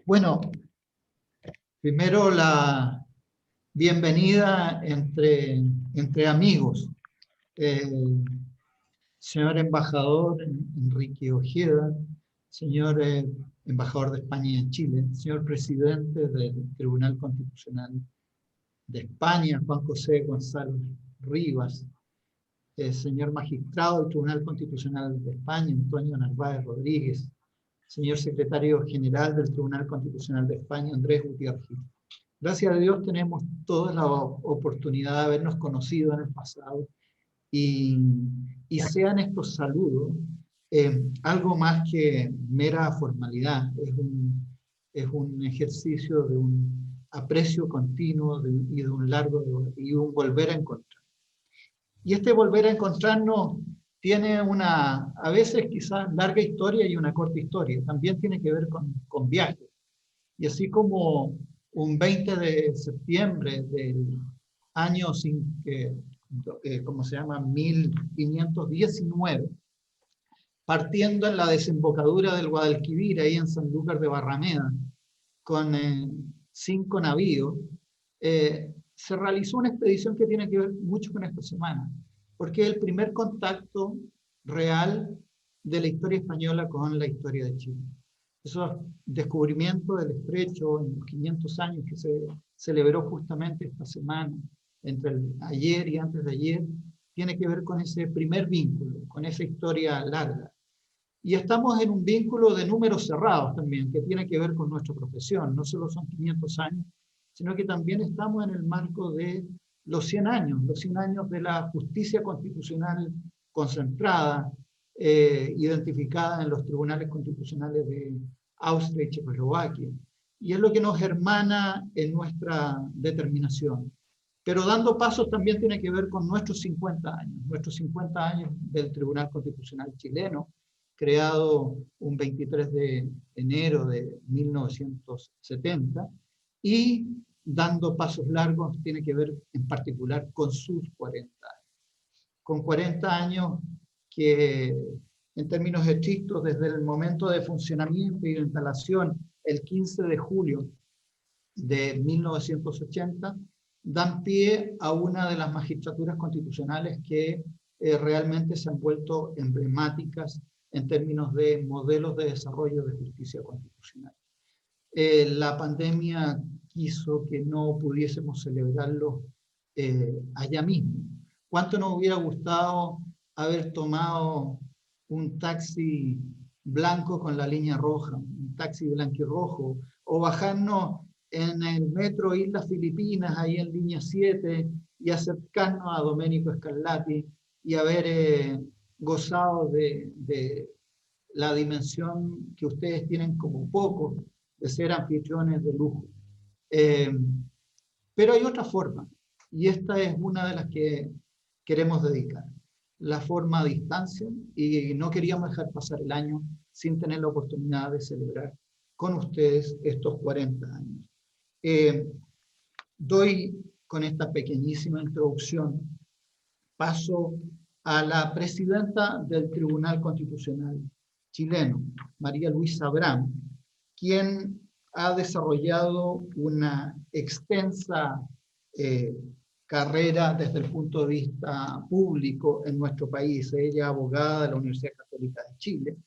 Bueno, primero la bienvenida entre amigos. Eh, Señor embajador Enrique Ojeda, señor embajador de España en Chile, señor presidente del Tribunal Constitucional de España, Juan José González Rivas, señor magistrado del Tribunal Constitucional de España, Antonio Narváez Rodríguez, señor secretario general del Tribunal Constitucional de España, Andrés Gutiérrez. Gracias a Dios tenemos toda la oportunidad de habernos conocido en el pasado y, y sean estos saludos algo más que mera formalidad, es un ejercicio de un aprecio continuo y de un y un volver a encontrar. Y este volver a encontrarnos tiene una, a veces quizás larga historia y una corta historia, también tiene que ver con viajes. Y así como un 20 de septiembre del año, ¿cómo se llama? 1519, partiendo en la desembocadura del Guadalquivir, ahí en Sanlúcar de Barrameda, con 5 navíos, se realizó una expedición que tiene que ver mucho con esta semana, porque es el primer contacto real de la historia española con la historia de Chile. Esos descubrimientos del estrecho en los 500 años que se celebró justamente esta semana, entre ayer y antes de ayer, tiene que ver con ese primer vínculo, con esa historia larga. Y estamos en un vínculo de números cerrados también, que tiene que ver con nuestra profesión. No solo son 500 años, sino que también estamos en el marco de los 100 años de la justicia constitucional concentrada, identificada en los tribunales constitucionales de Austria y Checoslovaquia. Y es lo que nos hermana en nuestra determinación. Pero dando pasos también tiene que ver con nuestros 50 años del Tribunal Constitucional chileno, creado un 23 de enero de 1970, y dando pasos largos tiene que ver en particular con sus 40 años. Con 40 años que en términos estrictos desde el momento de funcionamiento y de instalación el 15 de julio de 1980 dan pie a una de las magistraturas constitucionales que realmente se han vuelto emblemáticas en términos de modelos de desarrollo de justicia constitucional. La pandemia quiso que no pudiésemos celebrarlo allá mismo. ¿Cuánto nos hubiera gustado haber tomado un taxi blanco con la línea roja, un taxi blanquirrojo, o bajarnos en el metro Islas Filipinas, ahí en línea 7, y acercarnos a Domenico Scarlatti y haber gozado de la dimensión que ustedes tienen como poco de ser anfitriones de lujo? Eh, pero hay otra forma, y esta es una de las que queremos dedicar, la forma a distancia, y no queríamos dejar pasar el año sin tener la oportunidad de celebrar con ustedes estos 40 años. Eh, Doy con esta pequeñísima introducción paso a la presidenta del Tribunal Constitucional chileno, María Luisa Abrán, quien ha desarrollado una extensa eh, carrera desde el punto de vista público en nuestro país. Ella es abogada de la Universidad Católica de Chile,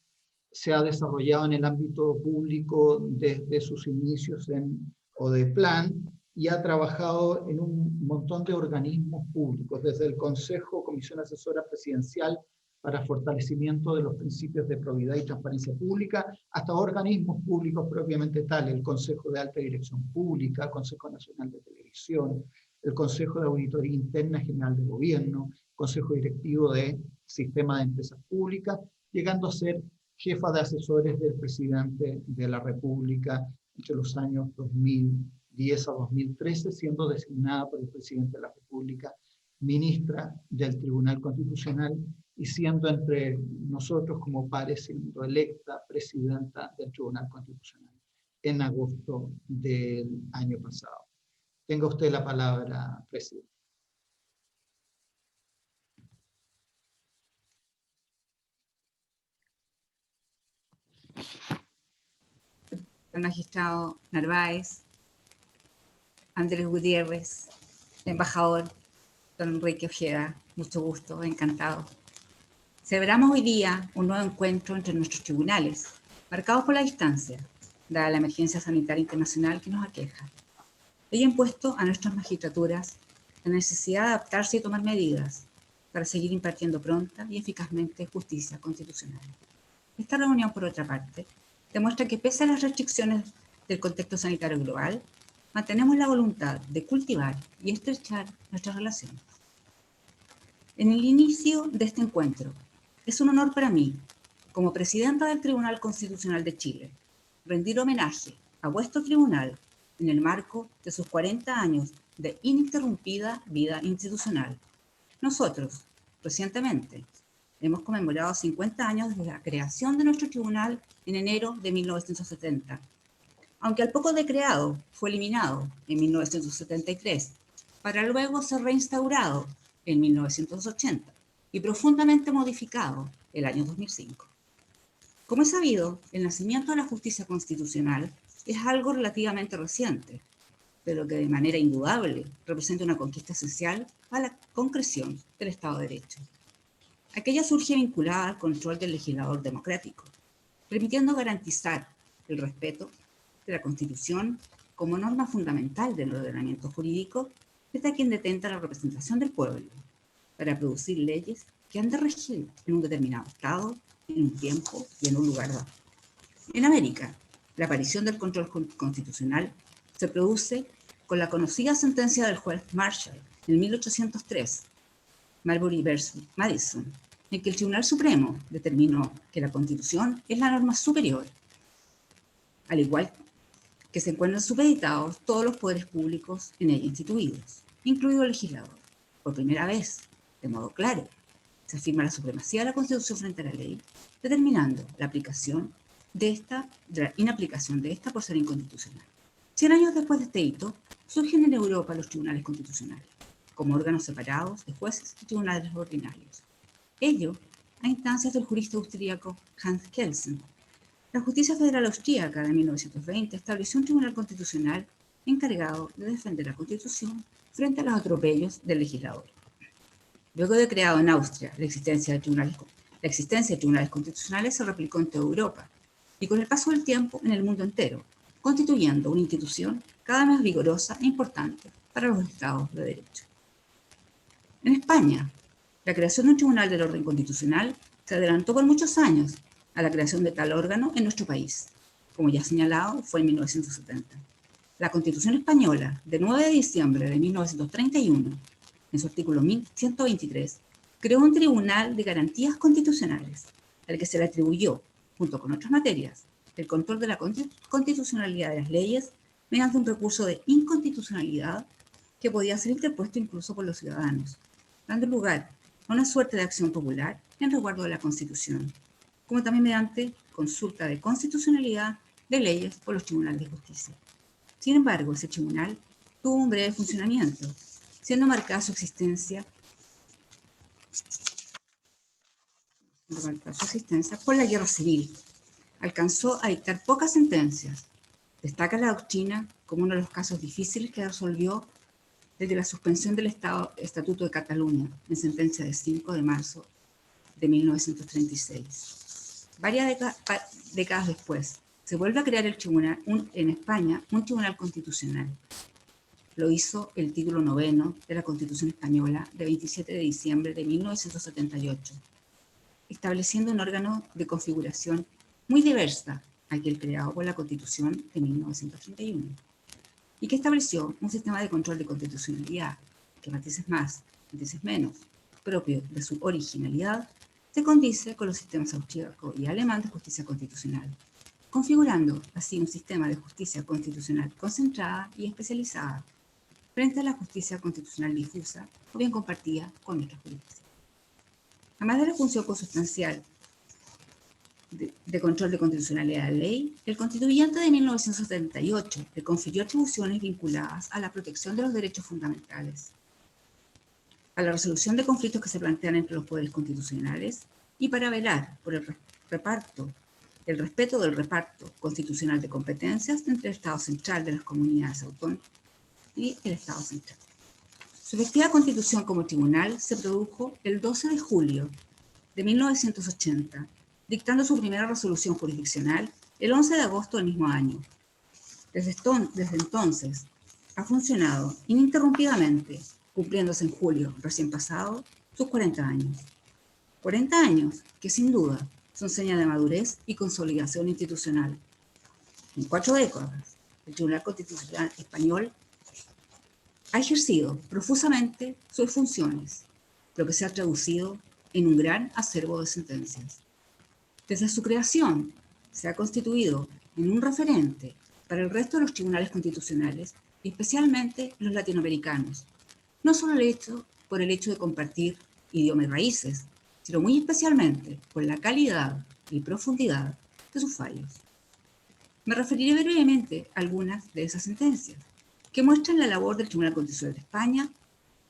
se ha desarrollado en el ámbito público desde sus inicios en ODEPLAN y ha trabajado en un montón de organismos públicos, desde el Consejo, Comisión Asesora Presidencial para fortalecimiento de los principios de probidad y transparencia pública, hasta organismos públicos propiamente tales, el Consejo de Alta Dirección Pública, Consejo Nacional de Televisión, el Consejo de Auditoría Interna General de Gobierno, Consejo Directivo de Sistema de Empresas Públicas, llegando a ser jefa de asesores del presidente de la República entre los años 2010 a 2013, siendo designada por el presidente de la República ministra del Tribunal Constitucional y siendo entre nosotros como pares, siendo electa presidenta del Tribunal Constitucional en agosto del año pasado. Tenga usted la palabra, presidente. al magistrado Narváez, Andrés Gutiérrez, embajador don Enrique Ojeda, mucho gusto, encantado. Celebramos hoy día un nuevo encuentro entre nuestros tribunales, marcados por la distancia, dada la emergencia sanitaria internacional que nos aqueja. Ello ha impuesto a nuestras magistraturas la necesidad de adaptarse y tomar medidas para seguir impartiendo pronta y eficazmente justicia constitucional. Esta reunión, por otra parte, demuestra que pese a las restricciones del contexto sanitario global, mantenemos la voluntad de cultivar y estrechar nuestras relaciones. En el inicio de este encuentro, es un honor para mí, como presidenta del Tribunal Constitucional de Chile, rendir homenaje a vuestro tribunal en el marco de sus 40 años de ininterrumpida vida institucional. Nosotros, recientemente, hemos conmemorado 50 años desde la creación de nuestro tribunal en enero de 1970. Aunque al poco de creado fue eliminado en 1973, para luego ser reinstaurado en 1980 y profundamente modificado el año 2005. Como es sabido, el nacimiento de la justicia constitucional es algo relativamente reciente, pero que de manera indudable representa una conquista esencial a la concreción del Estado de Derecho. Aquella surge vinculada al control del legislador democrático, permitiendo garantizar el respeto de la Constitución como norma fundamental del ordenamiento jurídico desde quien detenta la representación del pueblo, para producir leyes que han de regir en un determinado estado, en un tiempo y en un lugar dado. En América, la aparición del control constitucional se produce con la conocida sentencia del juez Marshall en 1803, Marbury versus Madison, en que el Tribunal Supremo determinó que la Constitución es la norma superior, al igual que se encuentran supeditados todos los poderes públicos en ella instituidos, incluido el legislador. Por primera vez, de modo claro, se afirma la supremacía de la Constitución frente a la ley, determinando la aplicación de la inaplicación de esta por ser inconstitucional. 100 años después de este hito, surgen en Europa los tribunales constitucionales, como órganos separados de jueces y tribunales ordinarios. Ello a instancias del jurista austríaco Hans Kelsen. La justicia federal austríaca de 1920 estableció un tribunal constitucional encargado de defender la Constitución frente a los atropellos del legislador. Luego de creado en Austria, la existencia de tribunales constitucionales se replicó en toda Europa y con el paso del tiempo en el mundo entero, constituyendo una institución cada vez más vigorosa e importante para los estados de derecho. En España, la creación de un tribunal del orden constitucional se adelantó por muchos años a la creación de tal órgano en nuestro país. Como ya señalado, fue en 1970. La Constitución española, de 9 de diciembre de 1931, en su artículo 1123, creó un tribunal de garantías constitucionales, al que se le atribuyó, junto con otras materias, el control de la constitucionalidad de las leyes mediante un recurso de inconstitucionalidad que podía ser interpuesto incluso por los ciudadanos, dando lugar a una suerte de acción popular en resguardo de la Constitución, como también mediante consulta de constitucionalidad de leyes por los tribunales de justicia. Sin embargo, ese tribunal tuvo un breve funcionamiento, siendo marcada su existencia por la guerra civil. Alcanzó a dictar pocas sentencias. Destaca la doctrina como uno de los casos difíciles que resolvió desde la suspensión del Estatuto de Cataluña, en sentencia de 5 de marzo de 1936. Varias décadas después, se vuelve a crear en España un tribunal constitucional. Lo hizo el título 9 de la Constitución Española de 27 de diciembre de 1978, estableciendo un órgano de configuración muy diversa a aquel creado por la Constitución de 1931, y que estableció un sistema de control de constitucionalidad que matices más, matices menos, propio de su originalidad, se condice con los sistemas austríaco y alemán de justicia constitucional, configurando así un sistema de justicia constitucional concentrada y especializada frente a la justicia constitucional difusa o bien compartida con nuestra jurisdicción. Además de la función consustancial de control de constitucionalidad de la ley, el constituyente de 1978 le confirió atribuciones vinculadas a la protección de los derechos fundamentales, a la resolución de conflictos que se plantean entre los poderes constitucionales y para velar por el reparto el respeto del reparto constitucional de competencias entre el Estado central de las comunidades autónomas y el Estado central. Su efectiva constitución como tribunal se produjo el 12 de julio de 1980, dictando su primera resolución jurisdiccional el 11 de agosto del mismo año. Desde entonces ha funcionado ininterrumpidamente, cumpliéndose en julio recién pasado sus 40 años. 40 años que sin duda son seña de madurez y consolidación institucional. En 4 décadas, el Tribunal Constitucional Español ha ejercido profusamente sus funciones, lo que se ha traducido en un gran acervo de sentencias. Desde su creación, se ha constituido en un referente para el resto de los tribunales constitucionales, y especialmente los latinoamericanos, no solo por el hecho de compartir idioma y raíces, sino muy especialmente por la calidad y profundidad de sus fallos. Me referiré brevemente a algunas de esas sentencias, que muestran la labor del Tribunal Constitucional de España,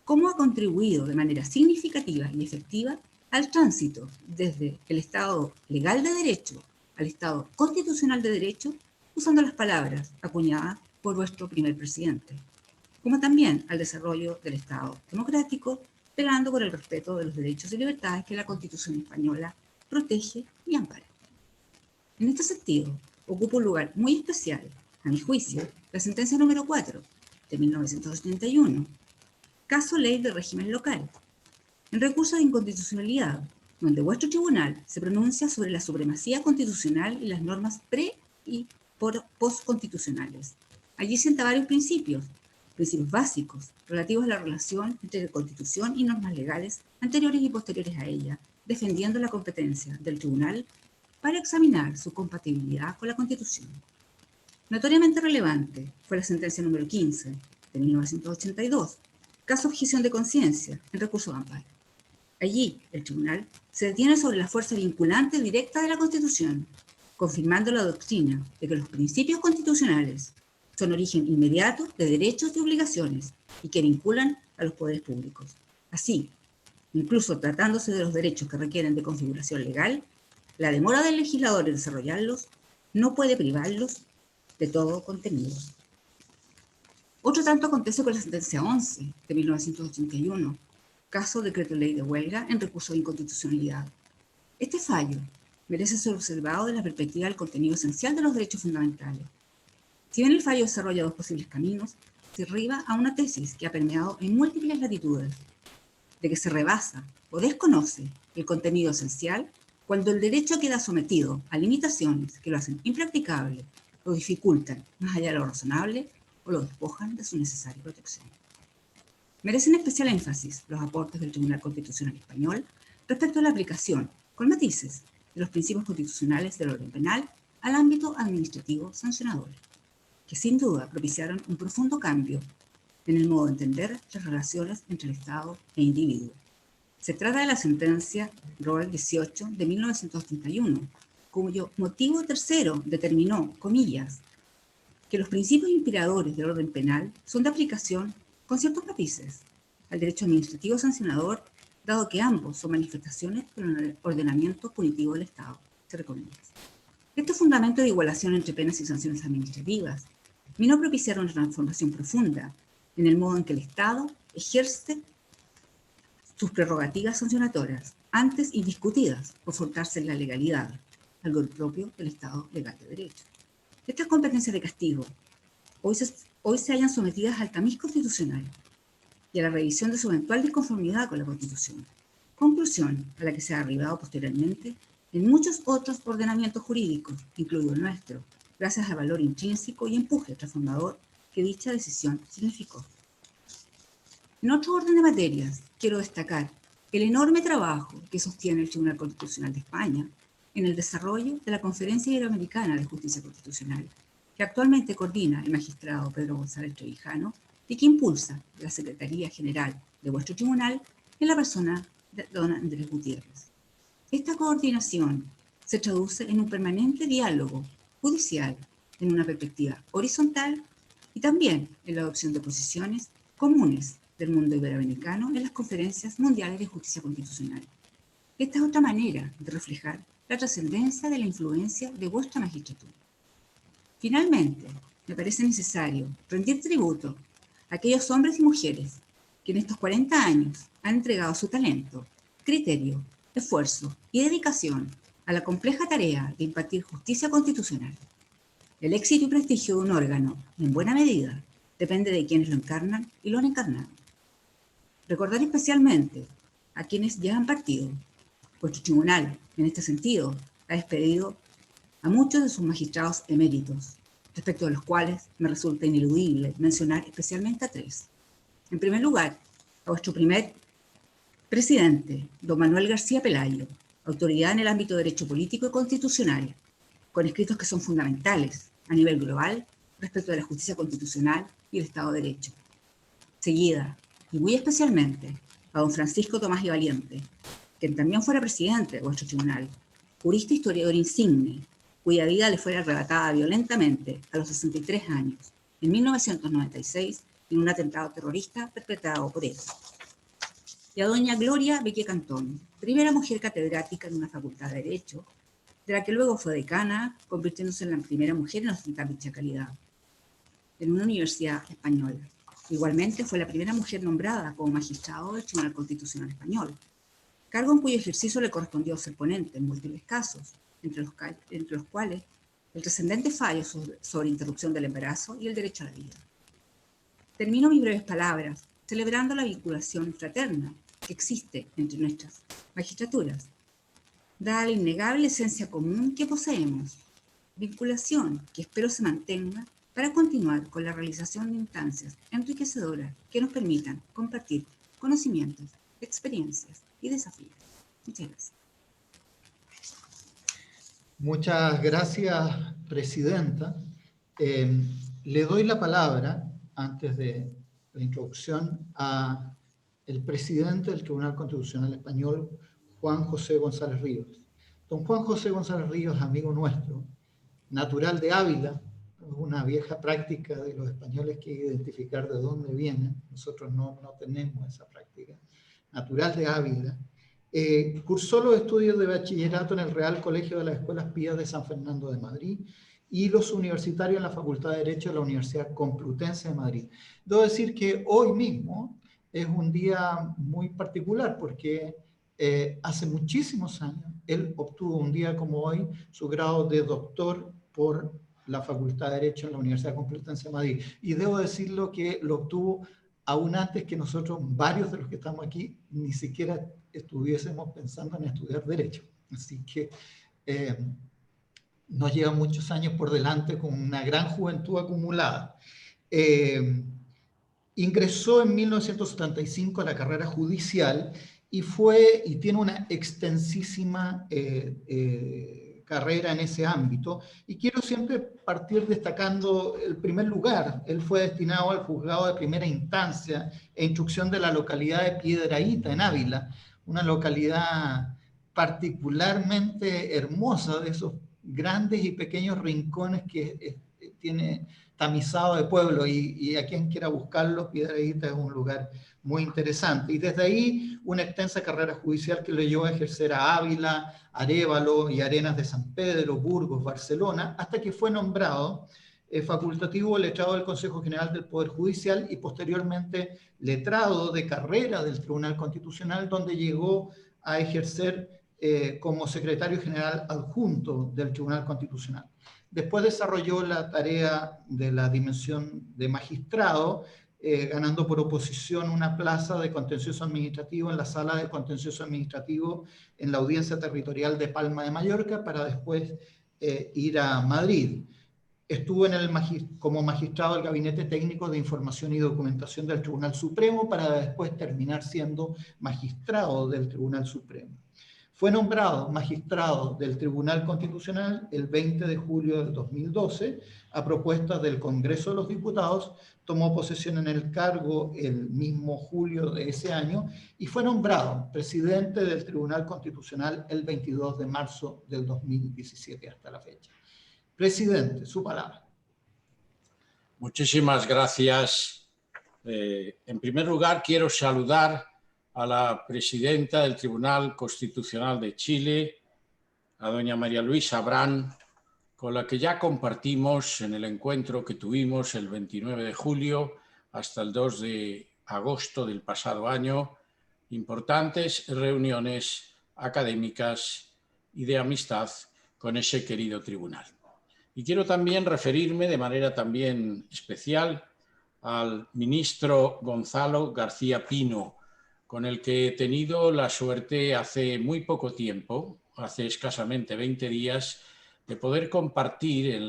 cómo ha contribuido de manera significativa y efectiva al tránsito desde el Estado legal de derecho al Estado constitucional de derecho, usando las palabras acuñadas por nuestro primer presidente, como también al desarrollo del Estado democrático, velando por el respeto de los derechos y libertades que la Constitución española protege y ampara. En este sentido, ocupa un lugar muy especial, a mi juicio, la sentencia número 4 de 1971, caso ley de régimen local, en recurso de inconstitucionalidad, donde vuestro tribunal se pronuncia sobre la supremacía constitucional y las normas pre- y postconstitucionales. Allí sienta varios principios básicos relativos a la relación entre Constitución y normas legales anteriores y posteriores a ella, defendiendo la competencia del tribunal para examinar su compatibilidad con la Constitución. Notoriamente relevante fue la sentencia número 15 de 1982, caso objeción de conciencia en recurso de amparo. Allí, el tribunal se detiene sobre la fuerza vinculante directa de la Constitución, confirmando la doctrina de que los principios constitucionales son origen inmediato de derechos y obligaciones y que vinculan a los poderes públicos. Así, incluso tratándose de los derechos que requieren de configuración legal, la demora del legislador en desarrollarlos no puede privarlos de todo contenido. Otro tanto acontece con la sentencia 11 de 1981, caso decreto ley de huelga en recurso de inconstitucionalidad. Este fallo merece ser observado desde la perspectiva del contenido esencial de los derechos fundamentales. Si bien el fallo desarrolla dos posibles caminos, se arriba a una tesis que ha permeado en múltiples latitudes, de que se rebasa o desconoce el contenido esencial cuando el derecho queda sometido a limitaciones que lo hacen impracticable, lo dificultan más allá de lo razonable o lo despojan de su necesaria protección. Merecen especial énfasis los aportes del Tribunal Constitucional Español respecto a la aplicación, con matices, de los principios constitucionales del orden penal al ámbito administrativo sancionador, que sin duda propiciaron un profundo cambio en el modo de entender las relaciones entre el Estado e individuo. Se trata de la sentencia Roel 18 de 1931, cuyo motivo tercero determinó, comillas, que los principios inspiradores del orden penal son de aplicación con ciertos matices al derecho administrativo sancionador, dado que ambos son manifestaciones del ordenamiento punitivo del Estado. Se recomienda. Este fundamento de igualación entre penas y sanciones administrativas vino a propiciar una transformación profunda en el modo en que el Estado ejerce sus prerrogativas sancionatorias, antes indiscutidas por forzarse en la legalidad, algo propio del Estado legal de derecho. Estas competencias de castigo hoy se hallan sometidas al tamiz constitucional y a la revisión de su eventual disconformidad con la Constitución, conclusión a la que se ha arribado posteriormente en muchos otros ordenamientos jurídicos, incluido el nuestro, gracias al valor intrínseco y empuje transformador que dicha decisión significó. En otro orden de materias, quiero destacar el enorme trabajo que sostiene el Tribunal Constitucional de España en el desarrollo de la Conferencia Iberoamericana de Justicia Constitucional, que actualmente coordina el magistrado Pedro González Trevijano y que impulsa la Secretaría General de vuestro tribunal en la persona de don Andrés Gutiérrez. Esta coordinación se traduce en un permanente diálogo judicial en una perspectiva horizontal y también en la adopción de posiciones comunes del mundo iberoamericano en las conferencias mundiales de justicia constitucional. Esta es otra manera de reflejar la trascendencia de la influencia de vuestra magistratura. Finalmente, me parece necesario rendir tributo a aquellos hombres y mujeres que en estos 40 años han entregado su talento, criterio, esfuerzo y dedicación a la compleja tarea de impartir justicia constitucional. El éxito y prestigio de un órgano, en buena medida, depende de quienes lo encarnan y lo han encarnado. Recordar especialmente a quienes ya han partido. Vuestro tribunal, en este sentido, ha despedido a muchos de sus magistrados eméritos, respecto de los cuales me resulta ineludible mencionar especialmente a 3. En primer lugar, a vuestro primer presidente, don Manuel García Pelayo, autoridad en el ámbito de derecho político y constitucional, con escritos que son fundamentales a nivel global respecto de la justicia constitucional y el Estado de Derecho. Seguida, y muy especialmente, a don Francisco Tomás y Valiente, quien también fuera presidente de vuestro tribunal, jurista e historiador insigne, cuya vida le fuera arrebatada violentamente a los 63 años, en 1996, en un atentado terrorista perpetrado por él. Y a doña Gloria Beque Cantón, primera mujer catedrática en una facultad de Derecho, de la que luego fue decana, convirtiéndose en la primera mujer en ostentar dicha calidad, en una universidad española. Igualmente fue la primera mujer nombrada como magistrado del Tribunal Constitucional Español, cargo en cuyo ejercicio le correspondió ser ponente en múltiples casos, entre los cuales el trascendente fallo sobre interrupción del embarazo y el derecho a la vida. Termino mis breves palabras celebrando la vinculación fraterna que existe entre nuestras magistraturas, dada la innegable esencia común que poseemos, vinculación que espero se mantenga para continuar con la realización de instancias enriquecedoras que nos permitan compartir conocimientos, experiencias y desafíos. Muchas gracias. Muchas gracias, Presidenta. Le doy la palabra, antes de la introducción, a el presidente del Tribunal Constitucional Español, Juan José González Ríos. Don Juan José González Ríos, amigo nuestro, natural de Ávila, una vieja práctica de los españoles que identificar de dónde vienen, nosotros no tenemos esa práctica, natural de Ávila, cursó los estudios de bachillerato en el Real Colegio de las Escuelas Pías de San Fernando de Madrid y los universitarios en la Facultad de Derecho de la Universidad Complutense de Madrid. Debo decir que hoy mismo es un día muy particular porque hace muchísimos años él obtuvo un día como hoy su grado de doctor por la Facultad de Derecho en la Universidad Complutense de Madrid. Y debo decirlo que lo obtuvo aún antes que nosotros, varios de los que estamos aquí, ni siquiera estuviésemos pensando en estudiar Derecho. Así que nos lleva muchos años por delante con una gran juventud acumulada. Ingresó en 1975 a la carrera judicial y tiene una extensísima carrera en ese ámbito, y quiero siempre partir destacando el primer lugar. Él fue destinado al juzgado de primera instancia e instrucción de la localidad de Piedrahíta, en Ávila, una localidad particularmente hermosa, de esos grandes y pequeños rincones que tiene tamizado de pueblo, y a quien quiera buscarlo, Piedrahíta es un lugar muy interesante. Y desde ahí una extensa carrera judicial que lo llevó a ejercer a Ávila, Arévalo y Arenas de San Pedro, Burgos, Barcelona, hasta que fue nombrado facultativo letrado del Consejo General del Poder Judicial y posteriormente letrado de carrera del Tribunal Constitucional, donde llegó a ejercer como secretario general adjunto del Tribunal Constitucional. Después desarrolló la tarea de la dimensión de magistrado, ganando por oposición una plaza de contencioso administrativo en la sala de contencioso administrativo en la Audiencia Territorial de Palma de Mallorca, para después ir a Madrid. Estuvo como magistrado del Gabinete Técnico de Información y Documentación del Tribunal Supremo, para después terminar siendo magistrado del Tribunal Supremo. Fue nombrado magistrado del Tribunal Constitucional el 20 de julio del 2012, a propuesta del Congreso de los Diputados. Tomó posesión en el cargo el mismo julio de ese año y fue nombrado presidente del Tribunal Constitucional el 22 de marzo del 2017 hasta la fecha. Presidente, su palabra. Muchísimas gracias. En primer lugar, quiero saludar a la presidenta del Tribunal Constitucional de Chile, a doña María Luisa Abrán, con la que ya compartimos en el encuentro que tuvimos el 29 de julio hasta el 2 de agosto del pasado año, importantes reuniones académicas y de amistad con ese querido tribunal. Y quiero también referirme de manera también especial al ministro Gonzalo García Pino, con el que he tenido la suerte hace muy poco tiempo, hace escasamente 20 días, de poder compartir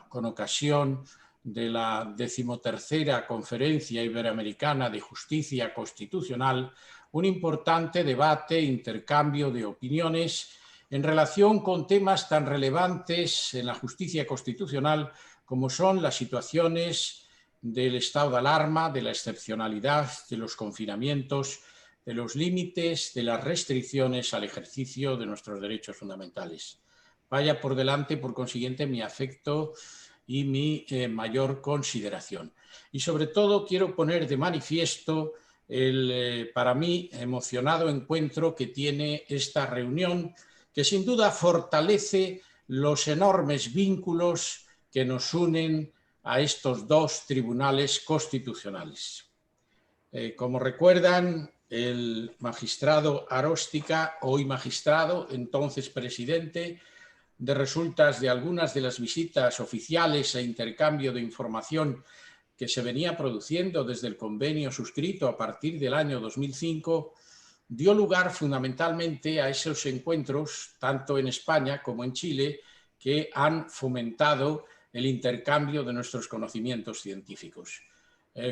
con ocasión de la 13ª Conferencia Iberoamericana de Justicia Constitucional, un importante debate, intercambio de opiniones en relación con temas tan relevantes en la justicia constitucional como son las situaciones del estado de alarma, de la excepcionalidad, de los confinamientos, de los límites, de las restricciones al ejercicio de nuestros derechos fundamentales. Vaya por delante, por consiguiente, mi afecto y mi mayor consideración. Y sobre todo quiero poner de manifiesto el, para mí, emocionado encuentro que tiene esta reunión, que sin duda fortalece los enormes vínculos que nos unen a estos dos tribunales constitucionales. Como recuerdan, el magistrado Aróstica, hoy magistrado, entonces presidente, de resultas de algunas de las visitas oficiales e intercambio de información que se venía produciendo desde el convenio suscrito a partir del año 2005, dio lugar fundamentalmente a esos encuentros, tanto en España como en Chile, que han fomentado el intercambio de nuestros conocimientos científicos.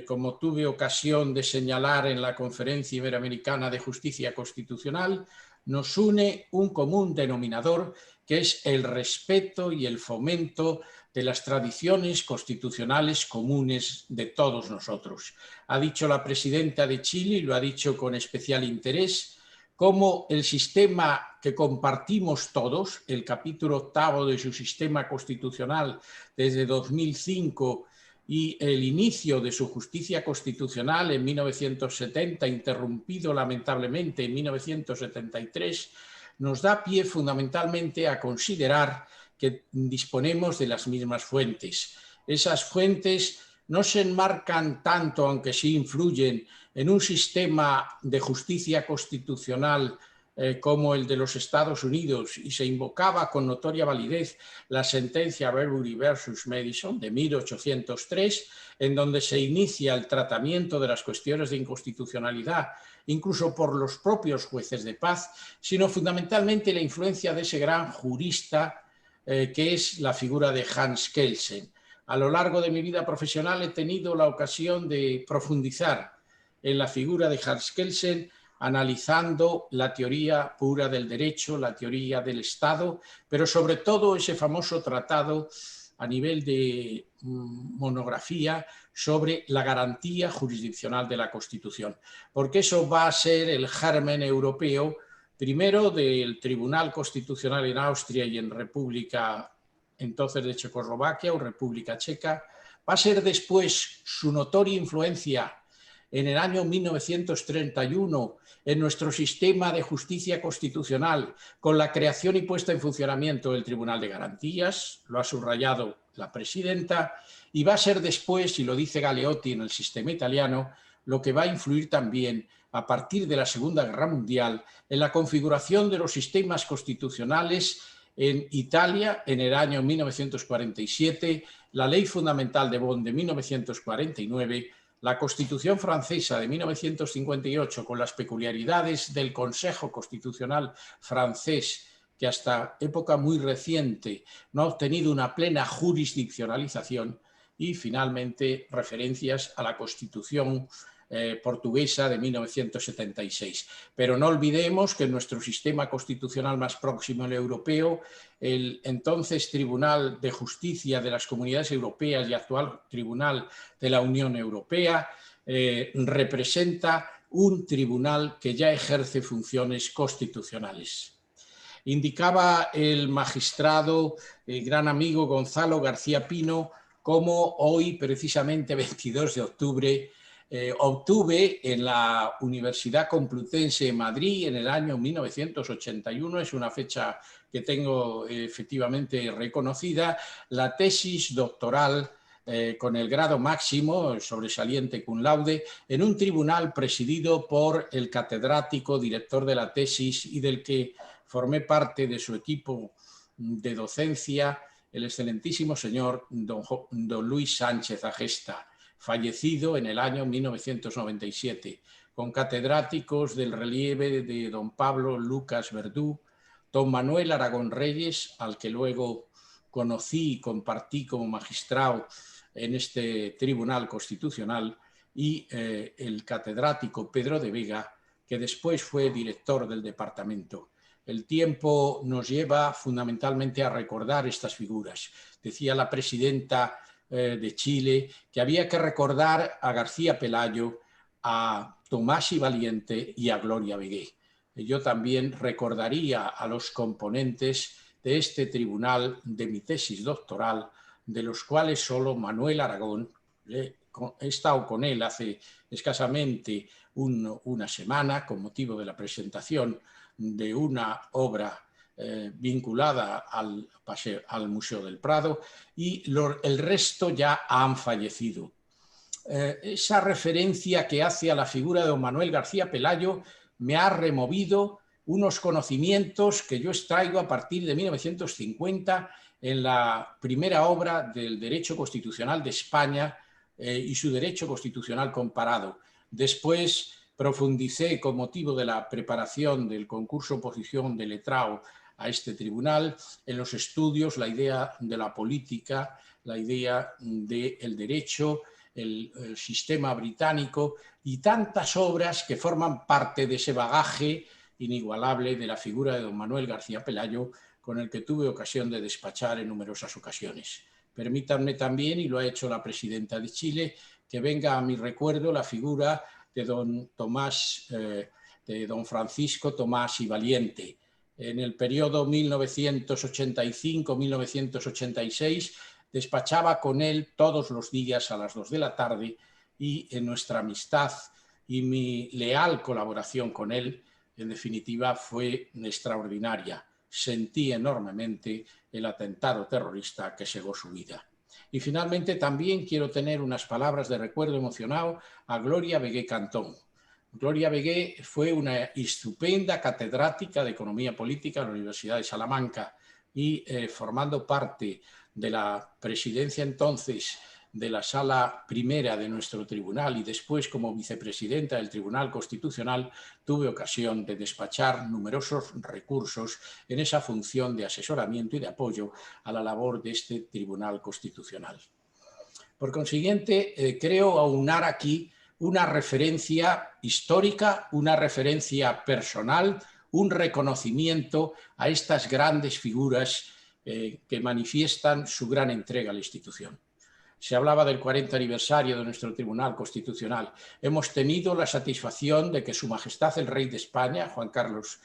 Como tuve ocasión de señalar en la Conferencia Iberoamericana de Justicia Constitucional, nos une un común denominador que es el respeto y el fomento de las tradiciones constitucionales comunes de todos nosotros. Ha dicho la presidenta de Chile, y lo ha dicho con especial interés, cómo el sistema que compartimos todos, el capítulo 8º de su sistema constitucional desde 2005 y el inicio de su justicia constitucional en 1970, interrumpido lamentablemente en 1973, nos da pie fundamentalmente a considerar que disponemos de las mismas fuentes. Esas fuentes no se enmarcan tanto, aunque sí influyen, en un sistema de justicia constitucional como el de los Estados Unidos, y se invocaba con notoria validez la sentencia Arbery versus Madison de 1803, en donde se inicia el tratamiento de las cuestiones de inconstitucionalidad, incluso por los propios jueces de paz, sino fundamentalmente la influencia de ese gran jurista que es la figura de Hans Kelsen. A lo largo de mi vida profesional he tenido la ocasión de profundizar en la figura de Hans Kelsen, analizando la teoría pura del derecho, la teoría del Estado, pero sobre todo ese famoso tratado a nivel de monografía sobre la garantía jurisdiccional de la Constitución, porque eso va a ser el germen europeo, primero del Tribunal Constitucional en Austria y en República entonces de Checoslovaquia o República Checa, va a ser después su notoria influencia en el año 1931 en nuestro sistema de justicia constitucional con la creación y puesta en funcionamiento del Tribunal de Garantías, lo ha subrayado la presidenta, y va a ser después, y lo dice Galeotti en el sistema italiano, lo que va a influir también a partir de la Segunda Guerra Mundial en la configuración de los sistemas constitucionales en Italia en el año 1947, la Ley Fundamental de Bonn de 1949, la Constitución francesa de 1958, con las peculiaridades del Consejo Constitucional francés, que hasta época muy reciente no ha obtenido una plena jurisdiccionalización, y finalmente referencias a la Constitución portuguesa de 1976. Pero no olvidemos que en nuestro sistema constitucional más próximo, el europeo, el entonces Tribunal de Justicia de las Comunidades Europeas y actual Tribunal de la Unión Europea representa un tribunal que ya ejerce funciones constitucionales. Indicaba el magistrado, el gran amigo Gonzalo García Pino, cómo hoy, precisamente 22 de octubre, obtuve en la Universidad Complutense de Madrid en el año 1981, es una fecha que tengo efectivamente reconocida, la tesis doctoral con el grado máximo, sobresaliente cum laude, en un tribunal presidido por el catedrático, director de la tesis y del que formé parte de su equipo de docencia, el excelentísimo señor don Luis Sánchez Agesta, fallecido en el año 1997, con catedráticos del relieve de don Pablo Lucas Verdú, don Manuel Aragón Reyes, al que luego conocí y compartí como magistrado en este Tribunal Constitucional, y el catedrático Pedro de Vega, que después fue director del departamento. El tiempo nos lleva fundamentalmente a recordar estas figuras. Decía la presidenta de Chile que había que recordar a García Pelayo, a Tomás y Valiente y a Gloria Vegué. Yo también recordaría a los componentes de este tribunal de mi tesis doctoral, de los cuales solo Manuel Aragón, he estado con él hace escasamente una semana con motivo de la presentación de una obra vinculada al Museo del Prado, y el resto ya han fallecido. Esa referencia que hace a la figura de don Manuel García Pelayo me ha removido unos conocimientos que yo extraigo a partir de 1950 en la primera obra del Derecho Constitucional de España y su Derecho Constitucional comparado. Después profundicé con motivo de la preparación del concurso oposición de letrado a este tribunal en los estudios, la idea de la política, la idea del derecho, el sistema británico y tantas obras que forman parte de ese bagaje inigualable de la figura de don Manuel García Pelayo, con el que tuve ocasión de despachar en numerosas ocasiones. Permítanme también, y lo ha hecho la presidenta de Chile, que venga a mi recuerdo la figura de don Francisco Tomás y Valiente. En el periodo 1985-1986 despachaba con él todos los días a las 2 de la tarde, y en nuestra amistad y mi leal colaboración con él, en definitiva, fue extraordinaria. Sentí enormemente el atentado terrorista que cegó su vida. Y finalmente también quiero tener unas palabras de recuerdo emocionado a Gloria Vegué Cantón. Gloria Vegué fue una estupenda catedrática de Economía Política en la Universidad de Salamanca y formando parte de la presidencia entonces de la Sala Primera de nuestro tribunal y después como vicepresidenta del Tribunal Constitucional, tuve ocasión de despachar numerosos recursos en esa función de asesoramiento y de apoyo a la labor de este Tribunal Constitucional. Por consiguiente, creo aunar aquí una referencia histórica, una referencia personal, un reconocimiento a estas grandes figuras que manifiestan su gran entrega a la institución. Se hablaba del 40 aniversario de nuestro Tribunal Constitucional. Hemos tenido la satisfacción de que Su Majestad el Rey de España, Juan Carlos,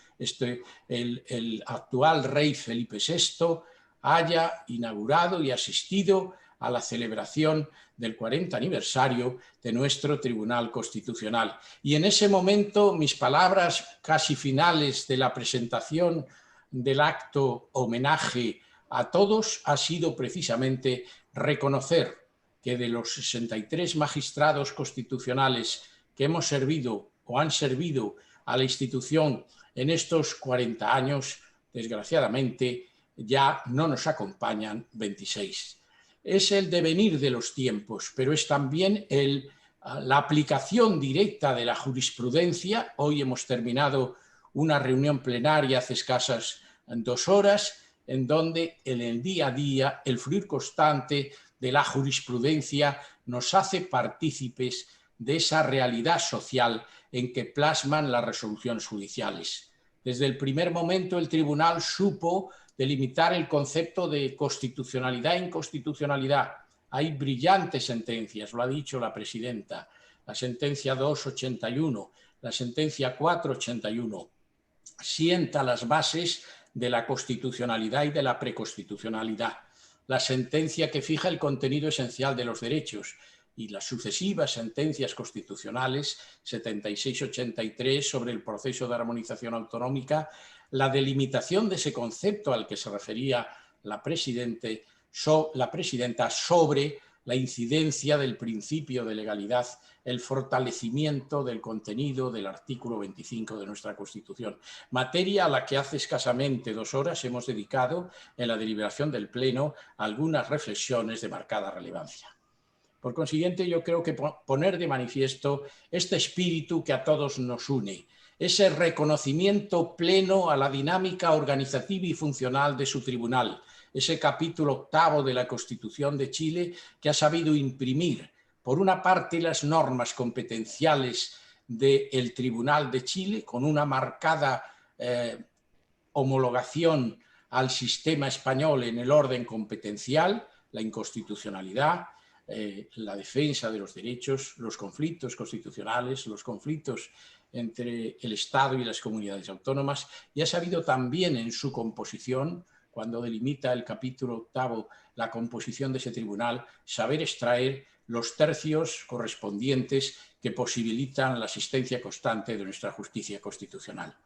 el actual Rey Felipe VI, haya inaugurado y asistido a la celebración del 40 aniversario de nuestro Tribunal Constitucional. Y en ese momento mis palabras casi finales de la presentación del acto homenaje a todos ha sido precisamente reconocer que de los 63 magistrados constitucionales que hemos servido o han servido a la institución en estos 40 años, desgraciadamente ya no nos acompañan 26. Es el devenir de los tiempos, pero es también la aplicación directa de la jurisprudencia. Hoy hemos terminado una reunión plenaria hace escasas 2 horas, en donde en el día a día el fluir constante de la jurisprudencia nos hace partícipes de esa realidad social en que plasman las resoluciones judiciales. Desde el primer momento el tribunal supo delimitar el concepto de constitucionalidad e inconstitucionalidad. Hay brillantes sentencias, lo ha dicho la presidenta, la sentencia 281, la sentencia 481, sienta las bases de la constitucionalidad y de la preconstitucionalidad. La sentencia que fija el contenido esencial de los derechos y las sucesivas sentencias constitucionales 76-83 sobre el proceso de armonización autonómica, la delimitación de ese concepto al que se refería la presidenta sobre la incidencia del principio de legalidad, el fortalecimiento del contenido del artículo 25 de nuestra Constitución, materia a la que hace escasamente 2 horas hemos dedicado en la deliberación del Pleno algunas reflexiones de marcada relevancia. Por consiguiente, yo creo que poner de manifiesto este espíritu que a todos nos une, ese reconocimiento pleno a la dinámica organizativa y funcional de su tribunal, ese capítulo 8º de la Constitución de Chile que ha sabido imprimir, por una parte, las normas competenciales del Tribunal de Chile, con una marcada homologación al sistema español en el orden competencial, la inconstitucionalidad, la defensa de los derechos, los conflictos constitucionales, los conflictos entre el Estado y las comunidades autónomas, y ha sabido también en su composición, cuando delimita el capítulo 8º la composición de ese tribunal, saber extraer los tercios correspondientes que posibilitan la asistencia constante de nuestra justicia constitucional.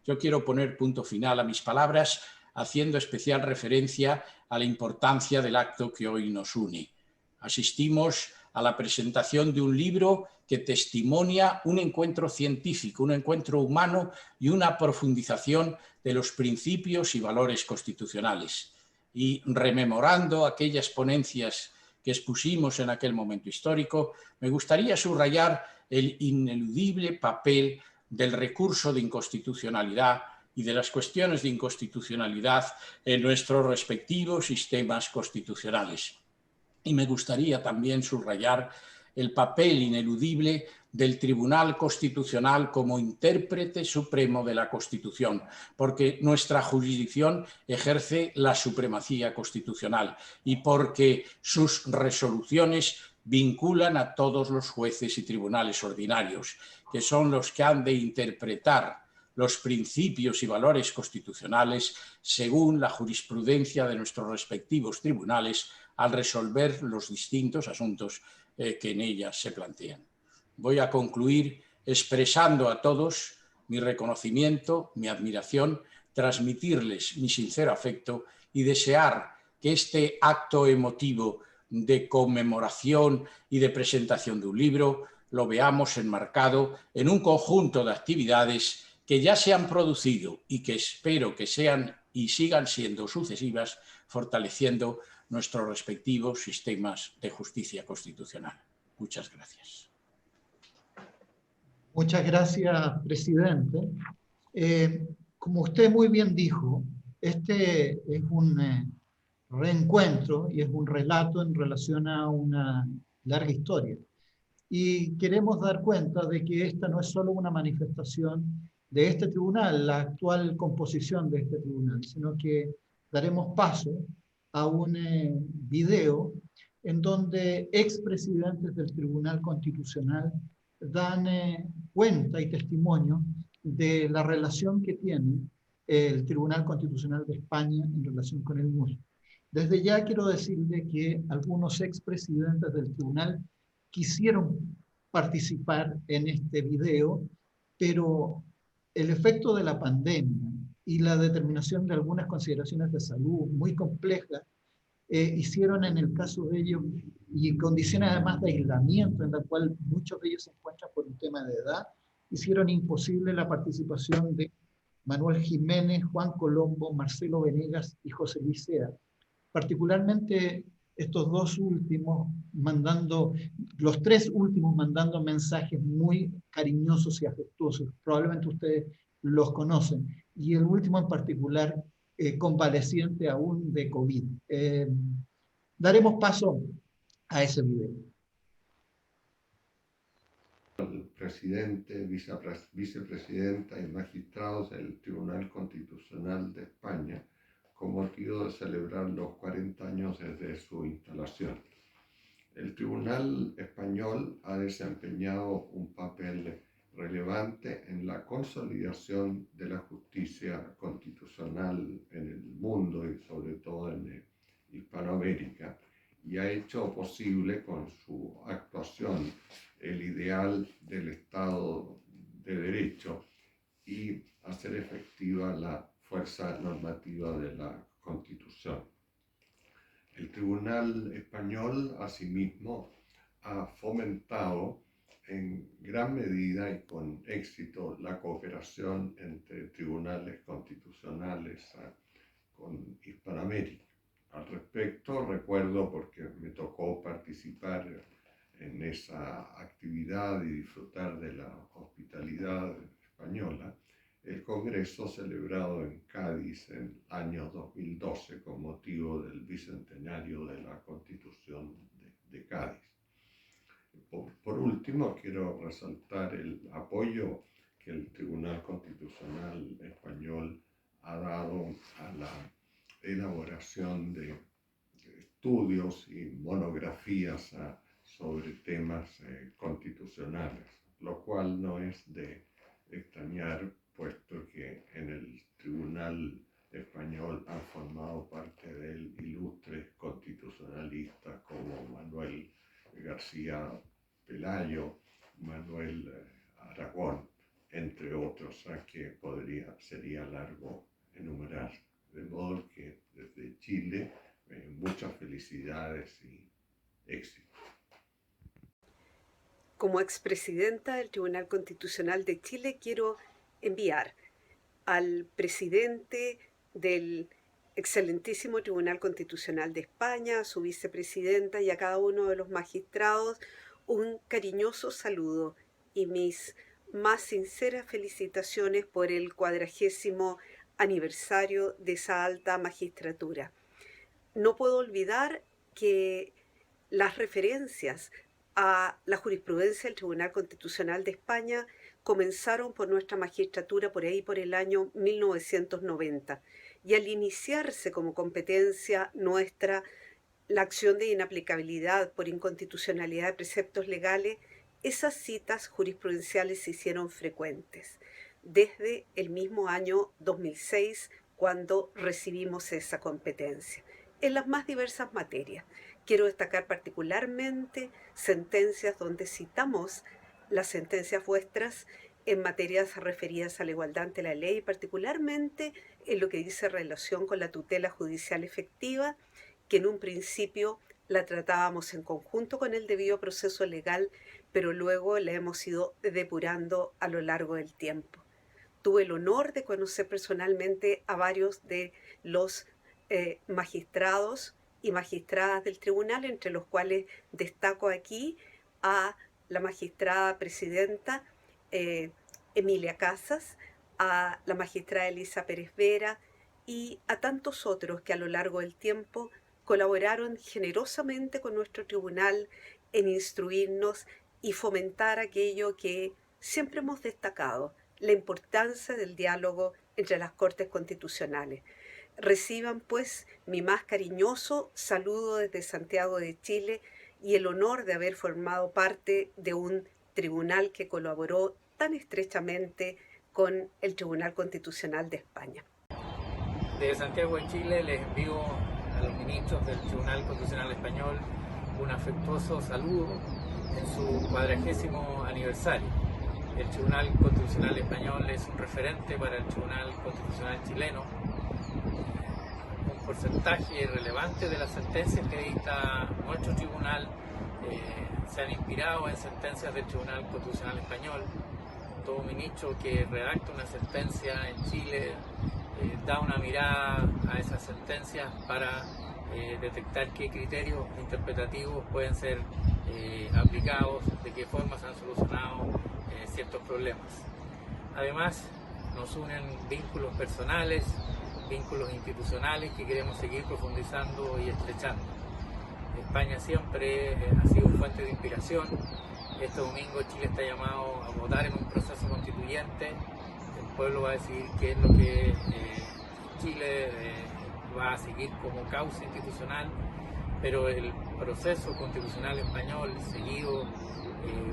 Yo quiero poner punto final a mis palabras haciendo especial referencia a la importancia del acto que hoy nos une. Asistimos a la presentación de un libro que testimonia un encuentro científico, un encuentro humano y una profundización de los principios y valores constitucionales. Y rememorando aquellas ponencias que expusimos en aquel momento histórico, me gustaría subrayar el ineludible papel del recurso de inconstitucionalidad y de las cuestiones de inconstitucionalidad en nuestros respectivos sistemas constitucionales. Y me gustaría también subrayar el papel ineludible del Tribunal Constitucional como intérprete supremo de la Constitución, porque nuestra jurisdicción ejerce la supremacía constitucional y porque sus resoluciones vinculan a todos los jueces y tribunales ordinarios, que son los que han de interpretar los principios y valores constitucionales según la jurisprudencia de nuestros respectivos tribunales al resolver los distintos asuntos que en ellas se plantean. Voy a concluir expresando a todos mi reconocimiento, mi admiración, transmitirles mi sincero afecto y desear que este acto emotivo de conmemoración y de presentación de un libro lo veamos enmarcado en un conjunto de actividades que ya se han producido y que espero que sean y sigan siendo sucesivas, fortaleciendo nuestros respectivos sistemas de justicia constitucional. Muchas gracias. Muchas gracias, presidente. Como usted muy bien dijo, este es un reencuentro y es un relato en relación a una larga historia. Y queremos dar cuenta de que esta no es solo una manifestación de este tribunal, la actual composición de este tribunal, sino que daremos paso a un video en donde expresidentes del Tribunal Constitucional dan cuenta y testimonio de la relación que tiene el Tribunal Constitucional de España en relación con el MUS. Desde ya quiero decirle que algunos expresidentes del tribunal quisieron participar en este video, pero el efecto de la pandemia y la determinación de algunas consideraciones de salud muy complejas hicieron en el caso de ellos, y condiciones además de aislamiento en la cual muchos de ellos se encuentran por un tema de edad, hicieron imposible la participación de Manuel Jiménez, Juan Colombo, Marcelo Venegas y José Luis Sea. Particularmente estos dos últimos los tres últimos mandando mensajes muy cariñosos y afectuosos. Probablemente ustedes los conocen. Y el último en particular, convaleciente aún de COVID. Daremos paso a ese video. El presidente, vicepresidenta y magistrados del Tribunal Constitucional de España, con motivo de celebrar los 40 años desde su instalación. El Tribunal Español ha desempeñado un papel relevante en la consolidación de la justicia constitucional en el mundo y sobre todo en Hispanoamérica, y ha hecho posible con su actuación el ideal del Estado de Derecho y hacer efectiva la fuerza normativa de la Constitución. El Tribunal Español, asimismo, ha fomentado en gran medida y con éxito la cooperación entre tribunales constitucionales con Hispanoamérica. Al respecto, recuerdo, porque me tocó participar en esa actividad y disfrutar de la hospitalidad española, el congreso celebrado en Cádiz en el año 2012 con motivo del bicentenario de la Constitución de Cádiz. Por último, quiero resaltar el apoyo que el Tribunal Constitucional Español ha dado a la elaboración de estudios y monografías sobre temas constitucionales, lo cual no es de extrañar, puesto que en el Tribunal Español han formado parte de él ilustres constitucionalistas como Manuel García Pelayo, Manuel Aragón, entre otros, que sería largo enumerar. De modo que desde Chile muchas felicidades y éxito. Como expresidenta del Tribunal Constitucional de Chile, quiero enviar al presidente del excelentísimo Tribunal Constitucional de España, a su vicepresidenta y a cada uno de los magistrados un cariñoso saludo y mis más sinceras felicitaciones por el 40º aniversario de esa alta magistratura. No puedo olvidar que las referencias a la jurisprudencia del Tribunal Constitucional de España comenzaron por nuestra magistratura por ahí por el año 1990 y al iniciarse como competencia nuestra la acción de inaplicabilidad por inconstitucionalidad de preceptos legales, esas citas jurisprudenciales se hicieron frecuentes desde el mismo año 2006 cuando recibimos esa competencia en las más diversas materias. Quiero destacar particularmente sentencias donde citamos las sentencias vuestras en materias referidas a la igualdad ante la ley, particularmente en lo que dice relación con la tutela judicial efectiva, que en un principio la tratábamos en conjunto con el debido proceso legal, pero luego la hemos ido depurando a lo largo del tiempo. Tuve el honor de conocer personalmente a varios de los magistrados y magistradas del tribunal, entre los cuales destaco aquí a la magistrada presidenta Emilia Casas, a la magistrada Elisa Pérez Vera y a tantos otros que a lo largo del tiempo colaboraron generosamente con nuestro tribunal en instruirnos y fomentar aquello que siempre hemos destacado, la importancia del diálogo entre las Cortes Constitucionales. Reciban pues mi más cariñoso saludo desde Santiago de Chile y el honor de haber formado parte de un tribunal que colaboró tan estrechamente con el Tribunal Constitucional de España. Desde Santiago de Chile les envío a los ministros del Tribunal Constitucional Español un afectuoso saludo en su 40º aniversario. El Tribunal Constitucional Español es un referente para el Tribunal Constitucional chileno. Un porcentaje relevante de las sentencias que dicta nuestro tribunal se han inspirado en sentencias del Tribunal Constitucional Español. Todo ministro que redacta una sentencia en Chile da una mirada a esas sentencias para detectar qué criterios interpretativos pueden ser aplicados, de qué forma se han solucionado ciertos problemas. Además, nos unen vínculos personales, vínculos institucionales que queremos seguir profundizando y estrechando. España siempre ha sido fuente de inspiración. Este domingo Chile está llamado a votar en un proceso constituyente. El pueblo va a decidir qué es lo que Chile va a seguir como causa institucional, pero el proceso constitucional español seguido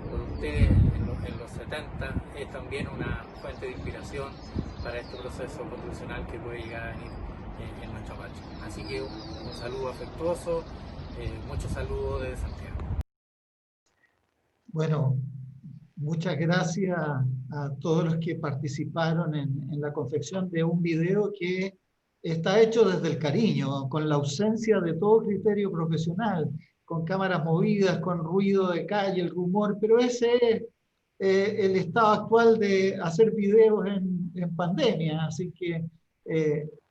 por ustedes en los 70 es también una fuente de inspiración para este proceso constitucional que puede llegar a venir en nuestra patria. Así que un saludo afectuoso Muchos saludos desde Santiago. Bueno, muchas gracias a todos los que participaron en la confección de un video que está hecho desde el cariño, con la ausencia de todo criterio profesional, con cámaras movidas, con ruido de calle, el rumor, pero ese es el estado actual de hacer videos en pandemia, así que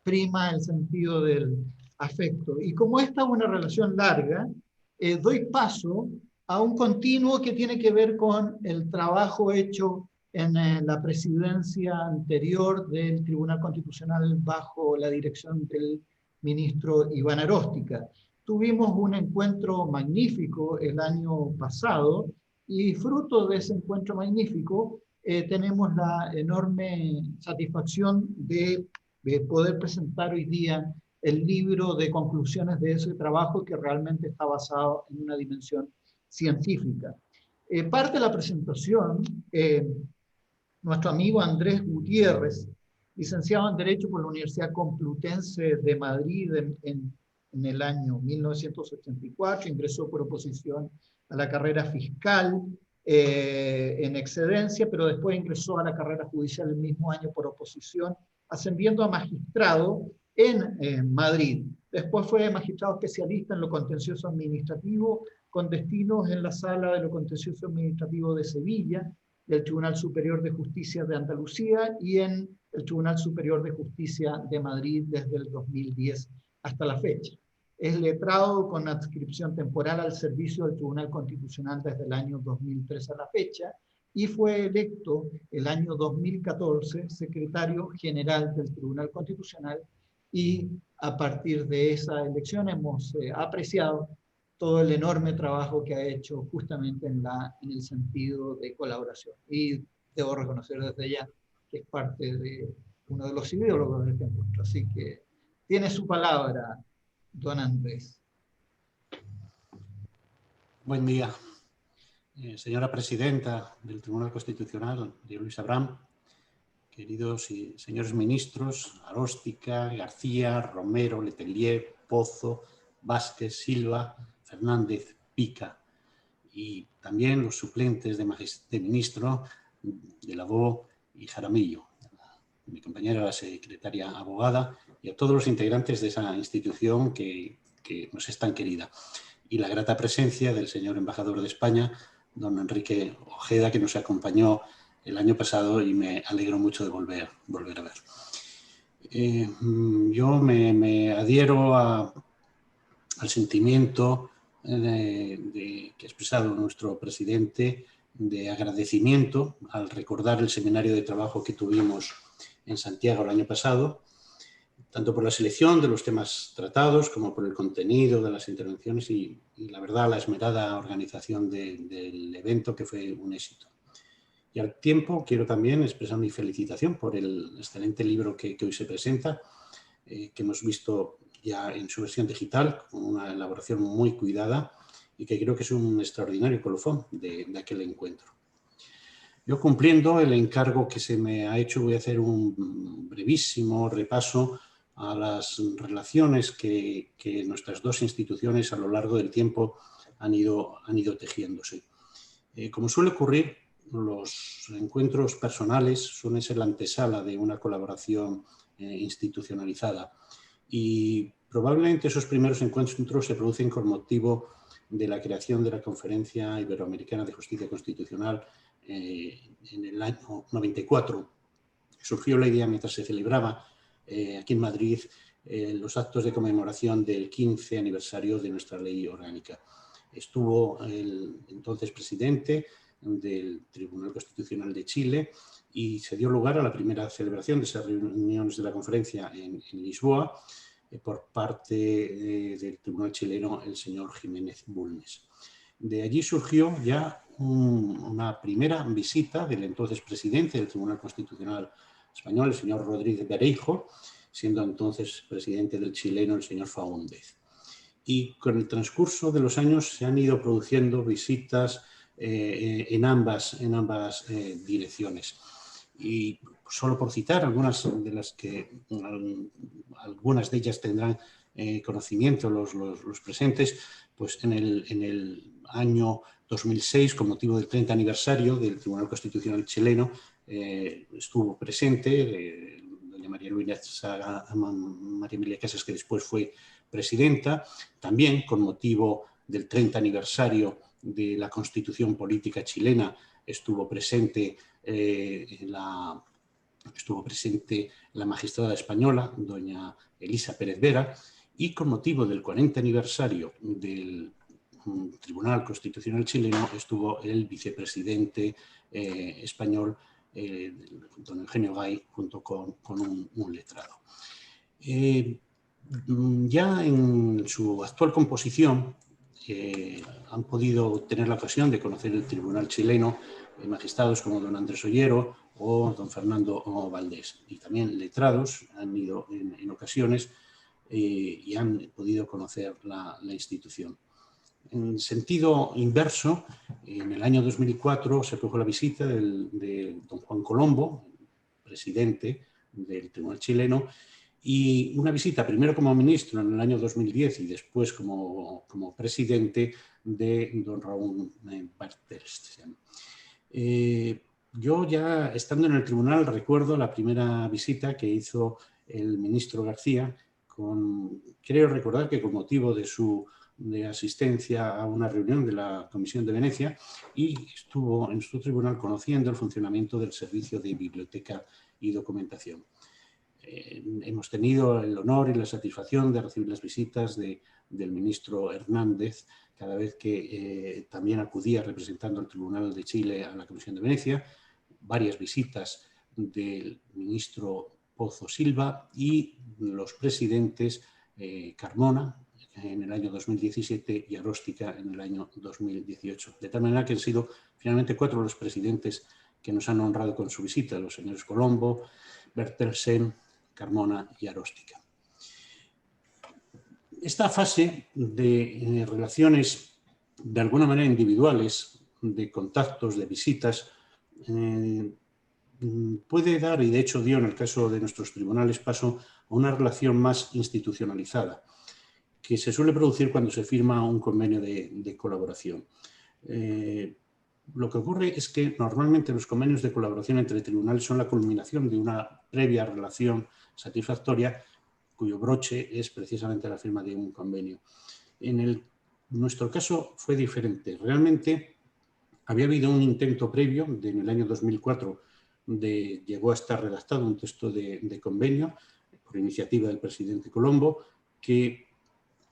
prima el sentido del afecto. Y como esta es una relación larga, doy paso a un continuo que tiene que ver con el trabajo hecho en la presidencia anterior del Tribunal Constitucional bajo la dirección del ministro Iván Aróstica. Tuvimos un encuentro magnífico el año pasado y fruto de ese encuentro magnífico tenemos la enorme satisfacción de poder presentar hoy día el libro de conclusiones de ese trabajo que realmente está basado en una dimensión científica. Parte de la presentación, nuestro amigo Andrés Gutiérrez, licenciado en Derecho por la Universidad Complutense de Madrid en el año 1984, ingresó por oposición a la carrera fiscal en excedencia, pero después ingresó a la carrera judicial el mismo año por oposición, ascendiendo a magistrado en Madrid. Después fue magistrado especialista en lo contencioso administrativo, con destinos en la Sala de lo Contencioso Administrativo de Sevilla, del Tribunal Superior de Justicia de Andalucía y en el Tribunal Superior de Justicia de Madrid desde el 2010 hasta la fecha. Es letrado con adscripción temporal al servicio del Tribunal Constitucional desde el año 2003 a la fecha y fue electo el año 2014 secretario general del Tribunal Constitucional, y a partir de esa elección hemos apreciado todo el enorme trabajo que ha hecho justamente en el sentido de colaboración. Y debo reconocer desde ya que es parte de uno de los ideólogos de este encuentro. Así que tiene su palabra, don Andrés. Buen día. Señora Presidenta del Tribunal Constitucional, María Luisa Abrán, queridos y señores ministros, Aróstica, García, Romero, Letelier, Pozo, Vázquez, Silva, Fernández, Pica, y también los suplentes de ministro de Lavó y Jaramillo, mi compañera la secretaria abogada, y a todos los integrantes de esa institución que nos es tan querida. Y la grata presencia del señor embajador de España, don Enrique Ojeda, que nos acompañó el año pasado y me alegro mucho de volver a ver. Yo me adhiero al sentimiento que ha expresado nuestro presidente de agradecimiento al recordar el seminario de trabajo que tuvimos en Santiago el año pasado, tanto por la selección de los temas tratados como por el contenido de las intervenciones y la verdad, la esmerada organización del evento, que fue un éxito. Y al tiempo quiero también expresar mi felicitación por el excelente libro que hoy se presenta, que hemos visto ya en su versión digital, con una elaboración muy cuidada y que creo que es un extraordinario colofón de aquel encuentro. Yo, cumpliendo el encargo que se me ha hecho, voy a hacer un brevísimo repaso a las relaciones que nuestras dos instituciones a lo largo del tiempo han ido tejiéndose. Como suele ocurrir, los encuentros personales suelen ser la antesala de una colaboración institucionalizada y probablemente esos primeros encuentros se producen con motivo de la creación de la Conferencia Iberoamericana de Justicia Constitucional en el año 94. Surgió la idea mientras se celebraba aquí en Madrid los actos de conmemoración del 15 aniversario de nuestra ley orgánica. Estuvo el entonces presidente del Tribunal Constitucional de Chile y se dio lugar a la primera celebración de esas reuniones de la conferencia en Lisboa por parte del Tribunal chileno, el señor Jiménez Bulnes. De allí surgió ya una primera visita del entonces presidente del Tribunal Constitucional español, el señor Rodríguez Bereijo, siendo entonces presidente del chileno el señor Faúndez. Y con el transcurso de los años se han ido produciendo visitas en ambas direcciones. Y solo por citar algunas de ellas tendrán conocimiento los presentes, pues en el año 2006, con motivo del 30 aniversario del Tribunal Constitucional chileno, estuvo presente doña María Emilia Casas, que después fue presidenta, también con motivo del 30 aniversario de la Constitución Política chilena estuvo presente la magistrada española, doña Elisa Pérez Vera, y con motivo del 40 aniversario del Tribunal Constitucional chileno estuvo el vicepresidente español, don Eugenio Gay, junto con un letrado. Ya en su actual composición han podido tener la ocasión de conocer el tribunal chileno magistrados como don Andrés Ollero o don Fernando Valdés, y también letrados han ido en ocasiones y han podido conocer la institución. En sentido inverso, en el año 2004 se produjo la visita de don Juan Colombo, presidente del Tribunal chileno, y una visita primero como ministro en el año 2010 y después como presidente de don Raúl Bartelsen. Yo ya estando en el tribunal recuerdo la primera visita que hizo el ministro García, creo recordar que con motivo de asistencia a una reunión de la Comisión de Venecia, y estuvo en su tribunal conociendo el funcionamiento del servicio de biblioteca y documentación. Hemos tenido el honor y la satisfacción de recibir las visitas del ministro Hernández cada vez que también acudía representando al Tribunal de Chile a la Comisión de Venecia, varias visitas del ministro Pozo Silva y los presidentes Carmona en el año 2017 y Aróstica en el año 2018. De tal manera que han sido finalmente 4 los presidentes que nos han honrado con su visita, los señores Colombo, Bertelsen, Carmona y Aróstica. Esta fase de relaciones de alguna manera individuales, de contactos, de visitas, puede dar, y de hecho dio en el caso de nuestros tribunales, paso a una relación más institucionalizada, que se suele producir cuando se firma un convenio de colaboración. Lo que ocurre es que normalmente los convenios de colaboración entre tribunales son la culminación de una previa relación satisfactoria cuyo broche es precisamente la firma de un convenio. En nuestro caso fue diferente. Realmente había habido un intento previo, en el año 2004, llegó a estar redactado un texto de convenio por iniciativa del presidente Colombo, que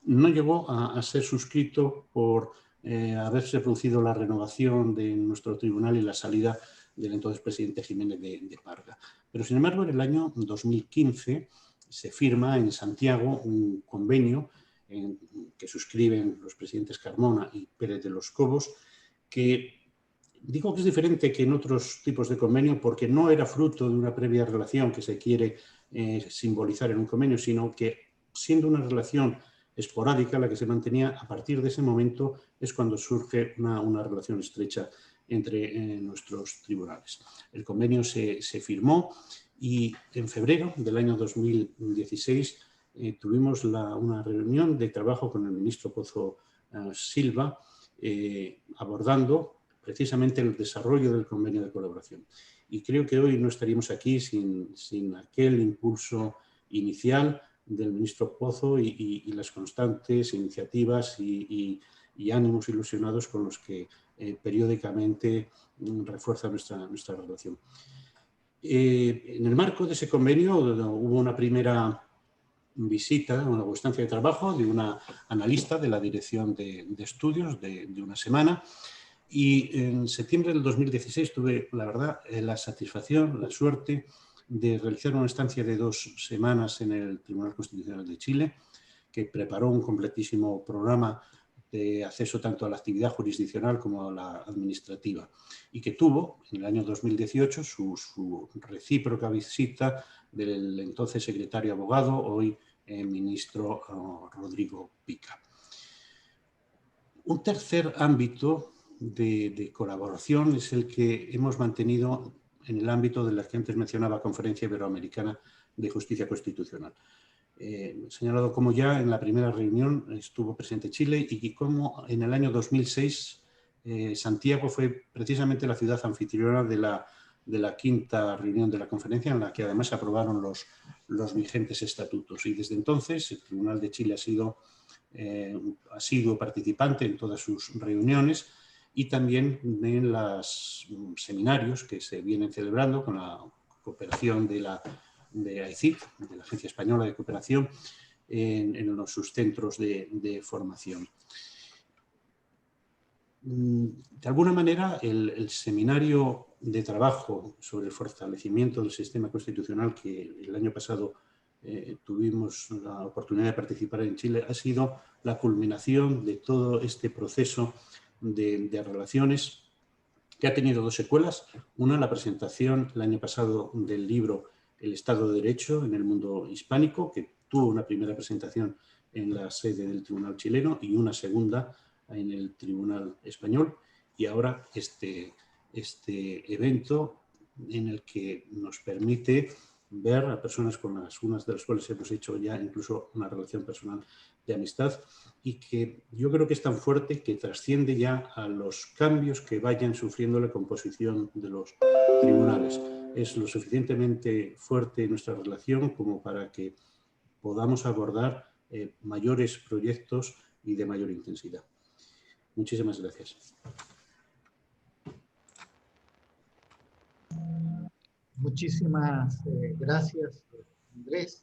no llegó a ser suscrito por haberse producido la renovación de nuestro tribunal y la salida del entonces presidente Jiménez de Parga. Pero, sin embargo, en el año 2015 se firma en Santiago un convenio que suscriben los presidentes Carmona y Pérez de los Cobos, que digo que es diferente que en otros tipos de convenio porque no era fruto de una previa relación que se quiere simbolizar en un convenio, sino que, siendo una relación esporádica la que se mantenía, a partir de ese momento es cuando surge una relación estrecha entre nuestros tribunales. El convenio se firmó y en febrero del año 2016 tuvimos una reunión de trabajo con el ministro Pozo Silva abordando precisamente el desarrollo del convenio de colaboración. Y creo que hoy no estaríamos aquí sin aquel impulso inicial del ministro Pozo y las constantes iniciativas y ánimos ilusionados con los que periódicamente refuerza nuestra relación. En el marco de ese convenio hubo una primera visita, una estancia de trabajo de una analista de la Dirección de Estudios de una semana, y en septiembre del 2016 tuve, la verdad, la satisfacción, la suerte de realizar una estancia de 2 semanas en el Tribunal Constitucional de Chile, que preparó un completísimo programa de acceso tanto a la actividad jurisdiccional como a la administrativa, y que tuvo en el año 2018 su recíproca visita del entonces secretario abogado, hoy ministro Rodrigo Pica. Un tercer ámbito de colaboración es el que hemos mantenido en el ámbito de la que antes mencionaba Conferencia Iberoamericana de Justicia Constitucional. señalado cómo ya en la primera reunión estuvo presente Chile y cómo en el año 2006 Santiago fue precisamente la ciudad anfitriona de la quinta reunión de la conferencia, en la que además se aprobaron los vigentes estatutos. Y desde entonces el Tribunal de Chile ha sido participante en todas sus reuniones y también en los seminarios que se vienen celebrando con la cooperación de AICIC, de la Agencia Española de Cooperación, en sus centros de formación. De alguna manera, el seminario de trabajo sobre el fortalecimiento del sistema constitucional que el año pasado tuvimos la oportunidad de participar en Chile ha sido la culminación de todo este proceso de relaciones que ha tenido dos secuelas. Una, la presentación el año pasado del libro El Estado de Derecho en el mundo hispánico, que tuvo una primera presentación en la sede del Tribunal chileno y una segunda en el Tribunal español, y ahora este evento en el que nos permite ver a personas con unas de las cuales hemos hecho ya incluso una relación personal de amistad, y que yo creo que es tan fuerte que trasciende ya a los cambios que vayan sufriendo la composición de los tribunales. Es lo suficientemente fuerte nuestra relación como para que podamos abordar mayores proyectos y de mayor intensidad. Muchísimas gracias. Muchísimas gracias, Andrés.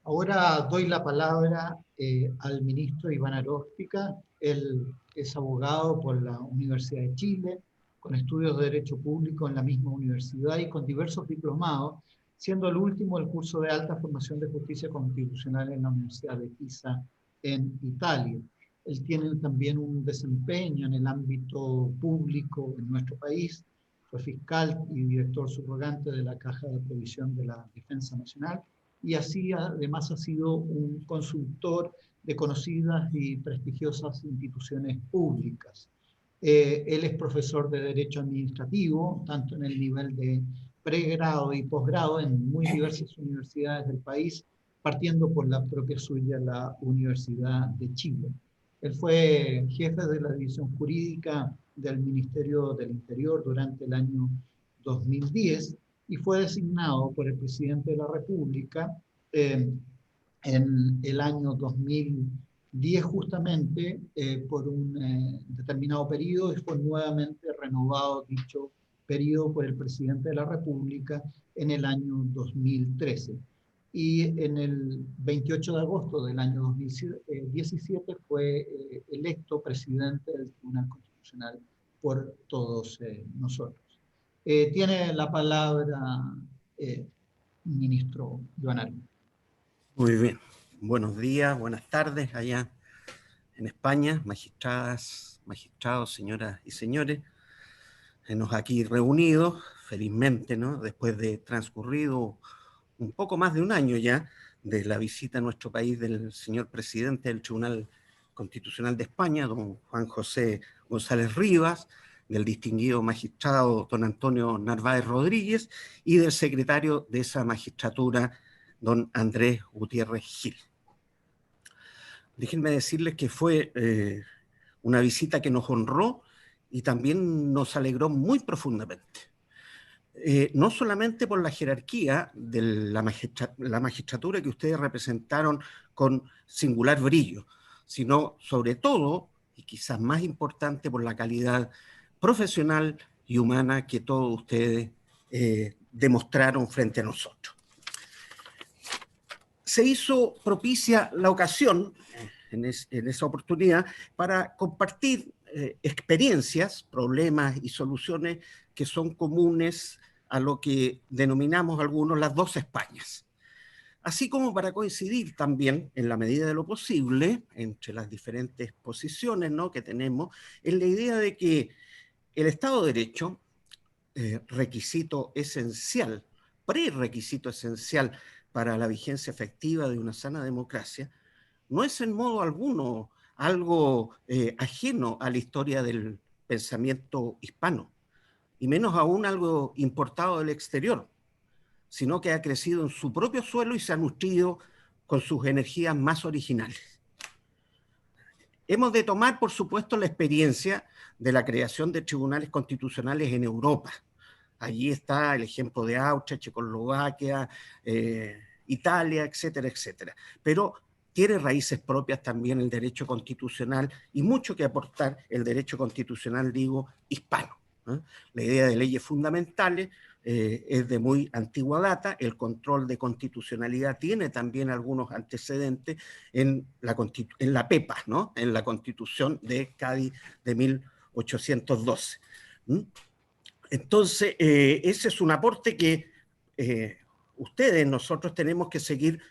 Ahora doy la palabra al ministro Iván Aróstica. Él es abogado por la Universidad de Chile, con estudios de Derecho Público en la misma universidad y con diversos diplomados, siendo el último el curso de alta formación de justicia constitucional en la Universidad de Pisa, en Italia. Él tiene también un desempeño en el ámbito público en nuestro país. Fue fiscal y director subrogante de la Caja de Provisión de la Defensa Nacional, y así además ha sido un consultor de conocidas y prestigiosas instituciones públicas. Él es profesor de Derecho Administrativo, tanto en el nivel de pregrado y posgrado en muy diversas universidades del país, partiendo por la propia suya, la Universidad de Chile. Él fue jefe de la División Jurídica del Ministerio del Interior durante el año 2010 y fue designado por el presidente de la República en el año 2010 justamente por un determinado periodo, y fue nuevamente renovado dicho periodo por el presidente de la República en el año 2013. Y en el 28 de agosto del año 2017 fue electo presidente del Tribunal Constitucional por todos nosotros. Tiene la palabra ministro Iván Aróstica. Muy bien. Buenos días, buenas tardes allá en España, magistradas, magistrados, señoras y señores. Nos aquí reunidos, felizmente, ¿no? Después de transcurrido un poco más de un año ya de la visita a nuestro país del señor presidente del Tribunal Constitucional de España, don Juan José González Rivas, del distinguido magistrado don Antonio Narváez Rodríguez y del secretario de esa magistratura, don Andrés Gutiérrez Gil. Déjenme decirles que fue una visita que nos honró y también nos alegró muy profundamente. No solamente por la jerarquía de la magistratura que ustedes representaron con singular brillo, sino sobre todo, y quizás más importante, por la calidad profesional y humana que todos ustedes demostraron frente a nosotros. Se hizo propicia la ocasión, en esa oportunidad, para compartir experiencias, problemas y soluciones que son comunes a lo que denominamos algunos las dos Españas. Así como para coincidir también, en la medida de lo posible, entre las diferentes posiciones, ¿no?, que tenemos, en la idea de que el Estado de Derecho, requisito esencial, prerequisito esencial para la vigencia efectiva de una sana democracia, no es en modo alguno algo ajeno a la historia del pensamiento hispano, y menos aún algo importado del exterior, sino que ha crecido en su propio suelo y se ha nutrido con sus energías más originales. Hemos de tomar, por supuesto, la experiencia de la creación de tribunales constitucionales en Europa. Allí está el ejemplo de Austria, Checoslovaquia, Italia, etcétera, etcétera. Pero tiene raíces propias también el derecho constitucional y mucho que aportar el derecho constitucional, digo, hispano. La idea de leyes fundamentales es de muy antigua data. El control de constitucionalidad tiene también algunos antecedentes en la PEPA, ¿no? En la Constitución de Cádiz de 1812. Entonces, ese es un aporte que ustedes, nosotros tenemos que seguir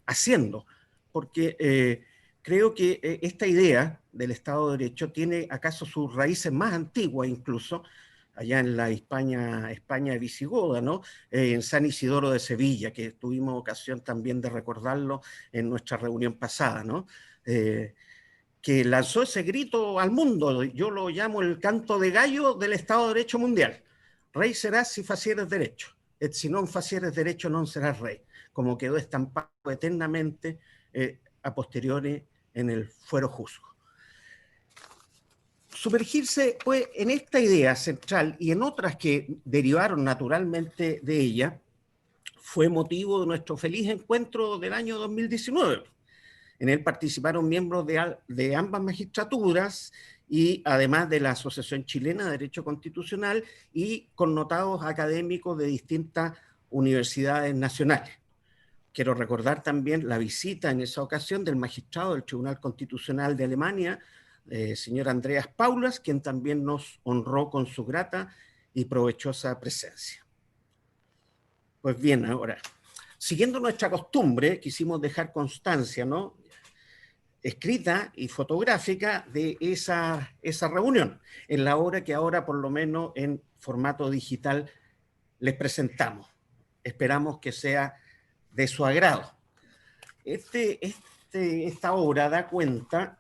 haciendo, porque creo que esta idea del Estado de Derecho tiene acaso sus raíces más antiguas incluso, allá en la España visigoda, ¿no? En San Isidoro de Sevilla, que tuvimos ocasión también de recordarlo en nuestra reunión pasada, ¿no? Que lanzó ese grito al mundo, yo lo llamo el canto de gallo del Estado de Derecho mundial. Rey serás si facieres derecho, et si non facieres derecho non serás rey, como quedó estampado eternamente a posteriori en el fuero juzgo. Sumergirse pues, en esta idea central y en otras que derivaron naturalmente de ella fue motivo de nuestro feliz encuentro del año 2019. En él participaron miembros de ambas magistraturas y además de la Asociación Chilena de Derecho Constitucional y connotados académicos de distintas universidades nacionales. Quiero recordar también la visita en esa ocasión del magistrado del Tribunal Constitucional de Alemania, señor Andreas Paulas, quien también nos honró con su grata y provechosa presencia. Pues bien, ahora, siguiendo nuestra costumbre, quisimos dejar constancia, ¿no?, escrita y fotográfica de esa reunión, en la obra que ahora por lo menos en formato digital les presentamos. Esperamos que sea de su agrado. Esta obra da cuenta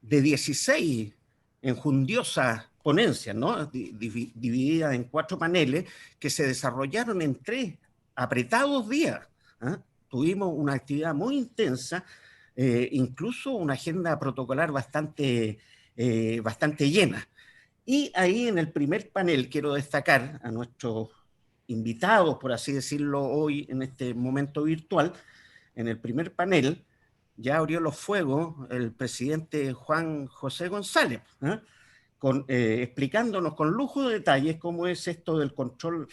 de 16 enjundiosas ponencias, ¿no?, divididas en 4 paneles que se desarrollaron en 3 apretados días. Tuvimos una actividad muy intensa, incluso una agenda protocolar bastante llena. Y ahí en el primer panel quiero destacar a nuestros invitados, por así decirlo, hoy en este momento virtual. En el primer panel ya abrió los fuegos el presidente Juan José González, explicándonos con lujo de detalles cómo es esto del control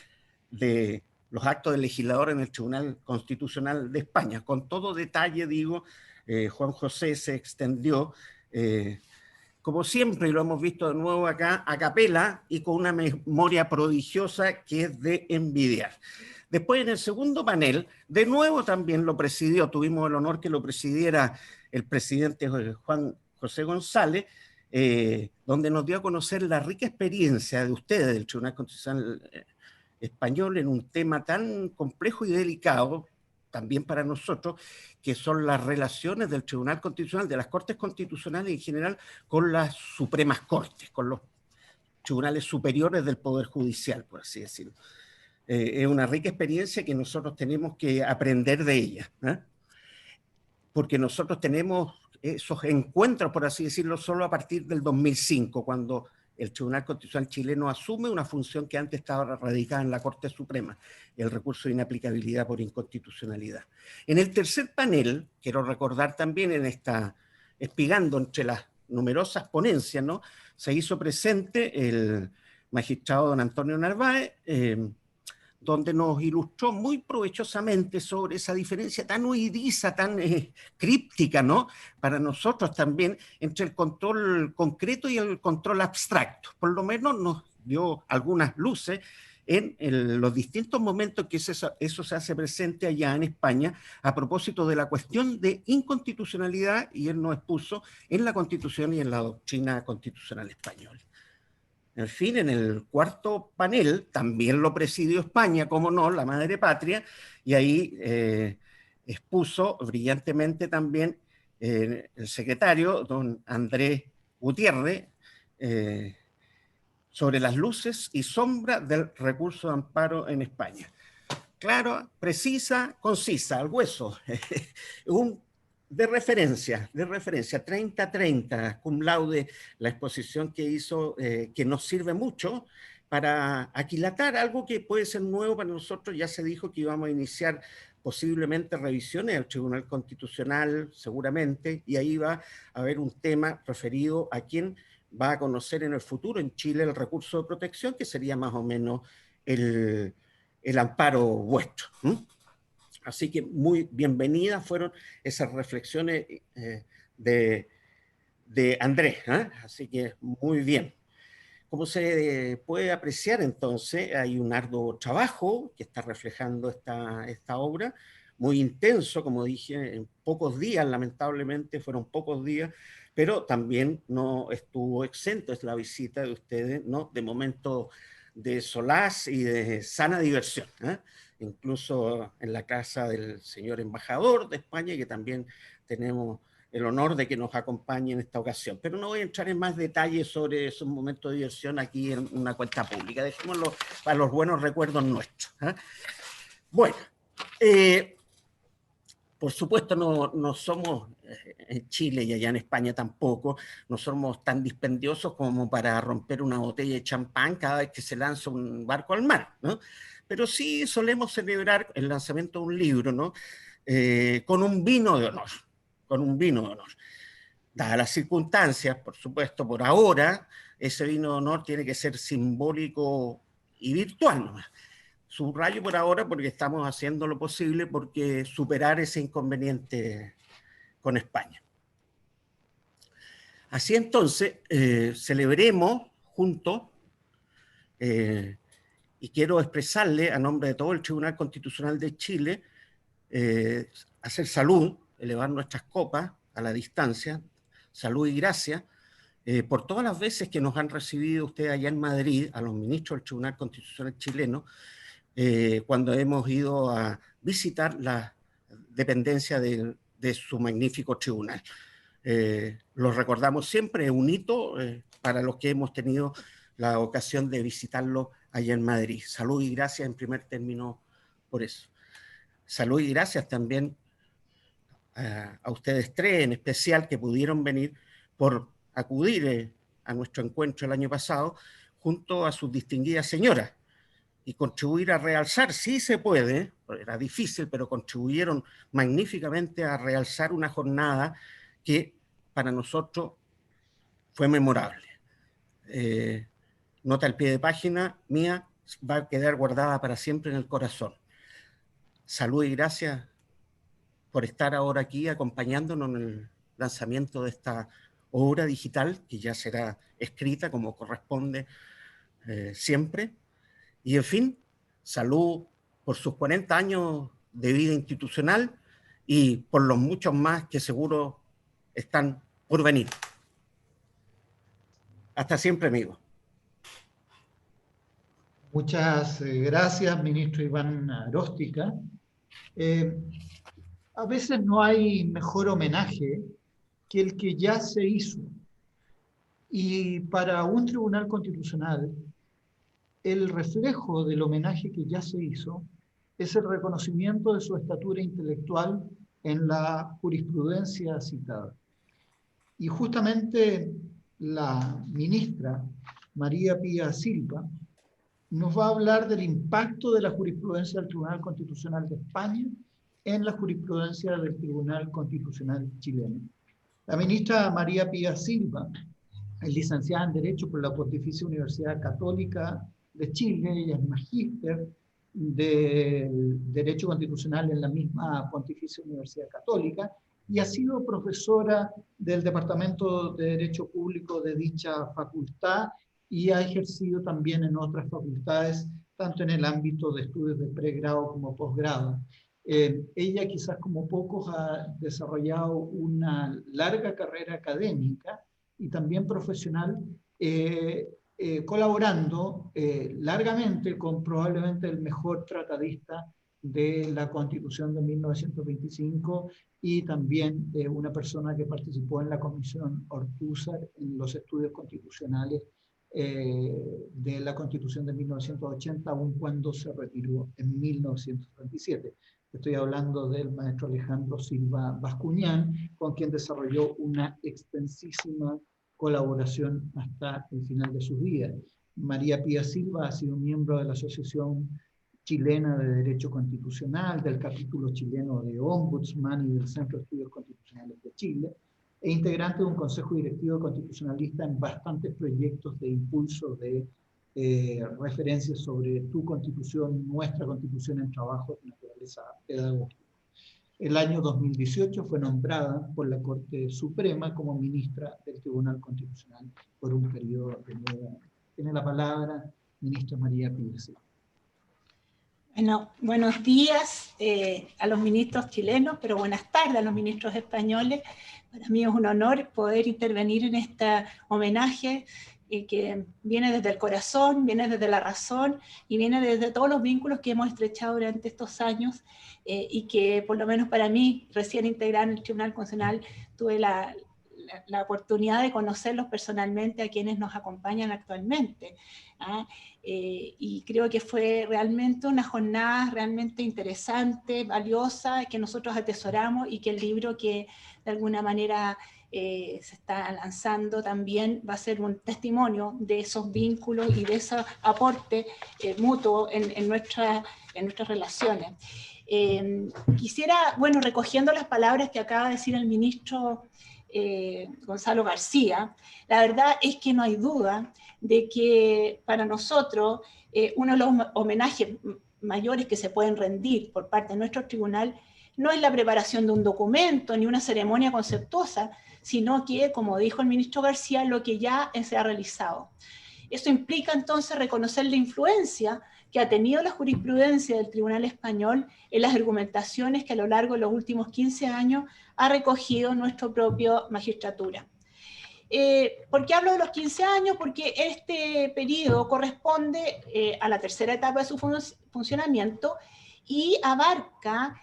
de los actos del legislador en el Tribunal Constitucional de España. Con todo detalle, digo, Juan José se extendió, como siempre, y lo hemos visto de nuevo acá, a capela y con una memoria prodigiosa que es de envidiar. Después, en el segundo panel, de nuevo también lo presidió, tuvimos el honor que lo presidiera el presidente Juan José González, donde nos dio a conocer la rica experiencia de ustedes del Tribunal Constitucional Español en un tema tan complejo y delicado, también para nosotros, que son las relaciones del Tribunal Constitucional, de las Cortes Constitucionales en general, con las Supremas Cortes, con los tribunales superiores del Poder Judicial, por así decirlo. Es una rica experiencia que nosotros tenemos que aprender de ella, porque nosotros tenemos esos encuentros, por así decirlo, solo a partir del 2005, cuando el Tribunal Constitucional chileno asume una función que antes estaba radicada en la Corte Suprema, el recurso de inaplicabilidad por inconstitucionalidad. En el tercer panel, quiero recordar también espigando entre las numerosas ponencias, ¿no?, se hizo presente el magistrado don Antonio Narváez, donde nos ilustró muy provechosamente sobre esa diferencia tan huidiza, tan críptica, ¿no?, para nosotros también, entre el control concreto y el control abstracto. Por lo menos nos dio algunas luces en los distintos momentos que eso se hace presente allá en España a propósito de la cuestión de inconstitucionalidad, y él nos expuso en la Constitución y en la doctrina constitucional española. En fin, en el cuarto panel también lo presidió España, como no, la madre patria, y ahí expuso brillantemente también el secretario, don Andrés Gutiérrez, sobre las luces y sombras del recurso de amparo en España. clara, precisa, concisa, al hueso. De referencia, 30-30, cum laude, la exposición que hizo, que nos sirve mucho para aquilatar algo que puede ser nuevo para nosotros. Ya se dijo que íbamos a iniciar posiblemente revisiones al Tribunal Constitucional, seguramente, y ahí va a haber un tema referido a quién va a conocer en el futuro en Chile el recurso de protección, que sería más o menos el amparo vuestro. Así que muy bienvenidas fueron esas reflexiones de Andrés. Así que muy bien. Como se puede apreciar entonces, hay un arduo trabajo que está reflejando esta obra, muy intenso, como dije, en pocos días, lamentablemente fueron pocos días, pero también no estuvo exento, es la visita de ustedes, ¿no?, de momentos de solaz y de sana diversión, incluso en la casa del señor embajador de España, que también tenemos el honor de que nos acompañe en esta ocasión. Pero no voy a entrar en más detalles sobre esos momentos de diversión aquí en una cuenta pública. Dejémoslo para los buenos recuerdos nuestros. Bueno, por supuesto no somos en Chile y allá en España tampoco, no somos tan dispendiosos como para romper una botella de champán cada vez que se lanza un barco al mar, ¿no? Pero sí solemos celebrar el lanzamiento de un libro, ¿no?, con un vino de honor. Con un vino de honor. Dadas las circunstancias, por supuesto, por ahora, ese vino de honor tiene que ser simbólico y virtual nomás. Subrayo por ahora porque estamos haciendo lo posible porque superar ese inconveniente con España. Así entonces, celebremos juntos, y quiero expresarle a nombre de todo el Tribunal Constitucional de Chile, hacer salud, elevar nuestras copas a la distancia, salud y gracias, por todas las veces que nos han recibido ustedes allá en Madrid, a los ministros del Tribunal Constitucional chileno, cuando hemos ido a visitar la dependencia de su magnífico tribunal. Lo recordamos siempre, es un hito para los que hemos tenido la ocasión de visitarlo allá en Madrid. Salud y gracias en primer término por eso. Salud y gracias también a ustedes tres en especial que pudieron venir por acudir a nuestro encuentro el año pasado junto a sus distinguidas señoras y contribuir a realzar, sí se puede, era difícil, pero contribuyeron magníficamente a realzar una jornada que para nosotros fue memorable. Nota al pie de página mía, va a quedar guardada para siempre en el corazón. Salud y gracias por estar ahora aquí acompañándonos en el lanzamiento de esta obra digital, que ya será escrita como corresponde siempre. Y en fin, salud por sus 40 años de vida institucional y por los muchos más que seguro están por venir. Hasta siempre, amigos. Muchas gracias, ministro Iván Aróstica. A veces no hay mejor homenaje que el que ya se hizo. Y para un tribunal constitucional, el reflejo del homenaje que ya se hizo es el reconocimiento de su estatura intelectual en la jurisprudencia citada. Y justamente la ministra María Pía Silva nos va a hablar del impacto de la jurisprudencia del Tribunal Constitucional de España en la jurisprudencia del Tribunal Constitucional chileno. La ministra María Pía Silva es licenciada en Derecho por la Pontificia Universidad Católica de Chile, ella es magíster de Derecho Constitucional en la misma Pontificia Universidad Católica y ha sido profesora del Departamento de Derecho Público de dicha facultad y ha ejercido también en otras facultades, tanto en el ámbito de estudios de pregrado como posgrado. Ella quizás como pocos ha desarrollado una larga carrera académica y también profesional, colaborando largamente con probablemente el mejor tratadista de la Constitución de 1925 y también una persona que participó en la Comisión Ortúzar en los estudios constitucionales de la Constitución de 1980, aun cuando se retiró en 1937. Estoy hablando del maestro Alejandro Silva Bascuñán, con quien desarrolló una extensísima colaboración hasta el final de sus días. María Pía Silva ha sido miembro de la Asociación Chilena de Derecho Constitucional, del capítulo chileno de Ombudsman y del Centro de Estudios Constitucionales de Chile, e integrante de un consejo directivo constitucionalista en bastantes proyectos de impulso de referencias sobre tu constitución, nuestra constitución en trabajo de naturaleza pedagógica. El año 2018 fue nombrada por la Corte Suprema como ministra del Tribunal Constitucional por un periodo de 9 años. Tiene la palabra ministra María Pía Silva. Bueno, buenos días a los ministros chilenos, pero buenas tardes a los ministros españoles. Para mí es un honor poder intervenir en este homenaje que viene desde el corazón, viene desde la razón y viene desde todos los vínculos que hemos estrechado durante estos años y que por lo menos para mí, recién integrada en el Tribunal Constitucional, tuve la oportunidad de conocerlos personalmente a quienes nos acompañan actualmente. Y creo que fue realmente una jornada realmente interesante, valiosa, que nosotros atesoramos y que el libro que de alguna manera se está lanzando también va a ser un testimonio de esos vínculos y de ese aporte mutuo en nuestras relaciones. Quisiera, bueno, recogiendo las palabras que acaba de decir el ministro Gonzalo García, la verdad es que no hay duda de que para nosotros uno de los homenajes mayores que se pueden rendir por parte de nuestro tribunal no es la preparación de un documento ni una ceremonia conceptuosa, sino que, como dijo el ministro García, lo que ya se ha realizado. Eso implica entonces reconocer la influencia que ha tenido la jurisprudencia del Tribunal Español en las argumentaciones que a lo largo de los últimos 15 años ha recogido nuestra propia magistratura. ¿Por qué hablo de los 15 años? Porque este periodo corresponde a la tercera etapa de su funcionamiento y abarca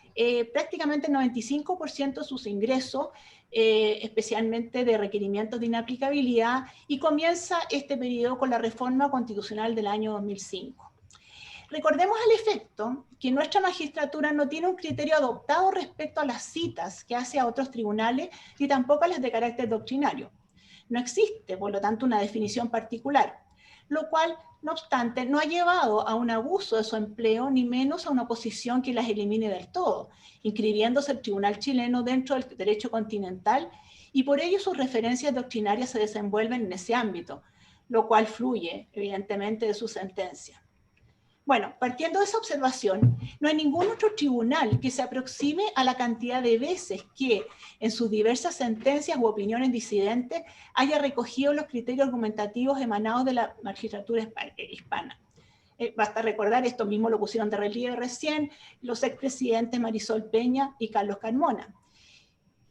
prácticamente el 95% de sus ingresos, especialmente de requerimientos de inaplicabilidad, y comienza este periodo con la reforma constitucional del año 2005. Recordemos al efecto que nuestra magistratura no tiene un criterio adoptado respecto a las citas que hace a otros tribunales, ni tampoco a las de carácter doctrinario. No existe, por lo tanto, una definición particular, lo cual, no obstante, no ha llevado a un abuso de su empleo, ni menos a una posición que las elimine del todo, inscribiéndose el tribunal chileno dentro del derecho continental, y por ello sus referencias doctrinarias se desenvuelven en ese ámbito, lo cual fluye, evidentemente, de su sentencia. Bueno, partiendo de esa observación, no hay ningún otro tribunal que se aproxime a la cantidad de veces que, en sus diversas sentencias u opiniones disidentes, haya recogido los criterios argumentativos emanados de la magistratura hispana. Basta recordar, esto mismo lo pusieron de relieve recién, los expresidentes Marisol Peña y Carlos Carmona.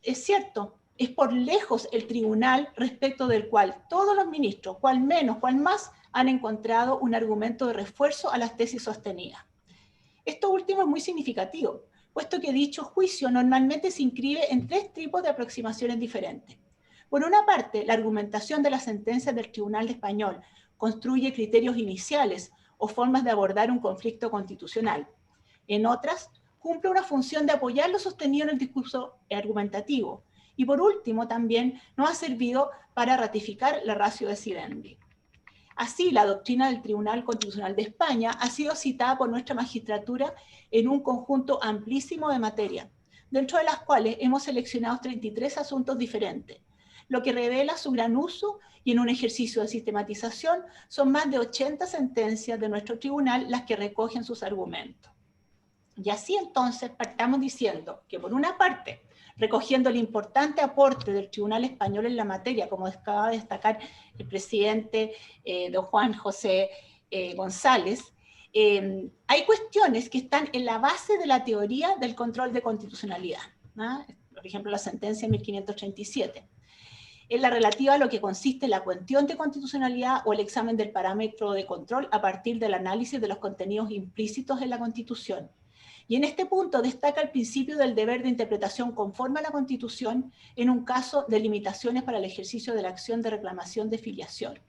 Es cierto, es por lejos el tribunal respecto del cual todos los ministros, cual menos, cual más, han encontrado un argumento de refuerzo a las tesis sostenidas. Esto último es muy significativo, puesto que dicho juicio normalmente se inscribe en 3 tipos de aproximaciones diferentes. Por una parte, la argumentación de las sentencias del Tribunal Español construye criterios iniciales o formas de abordar un conflicto constitucional. En otras, cumple una función de apoyar lo sostenido en el discurso argumentativo. Y por último, también nos ha servido para ratificar la ratio decidendi. Así, la doctrina del Tribunal Constitucional de España ha sido citada por nuestra magistratura en un conjunto amplísimo de materias, dentro de las cuales hemos seleccionado 33 asuntos diferentes, lo que revela su gran uso, y en un ejercicio de sistematización son más de 80 sentencias de nuestro tribunal las que recogen sus argumentos. Y así entonces partamos diciendo que, por una parte, recogiendo el importante aporte del Tribunal Español en la materia, como acaba de destacar el presidente don Juan José González, hay cuestiones que están en la base de la teoría del control de constitucionalidad, ¿no? Por ejemplo, la sentencia 1537. Es la relativa a lo que consiste la cuestión de constitucionalidad o el examen del parámetro de control a partir del análisis de los contenidos implícitos en la Constitución. Y en este punto destaca el principio del deber de interpretación conforme a la Constitución en un caso de limitaciones para el ejercicio de la acción de reclamación de filiación.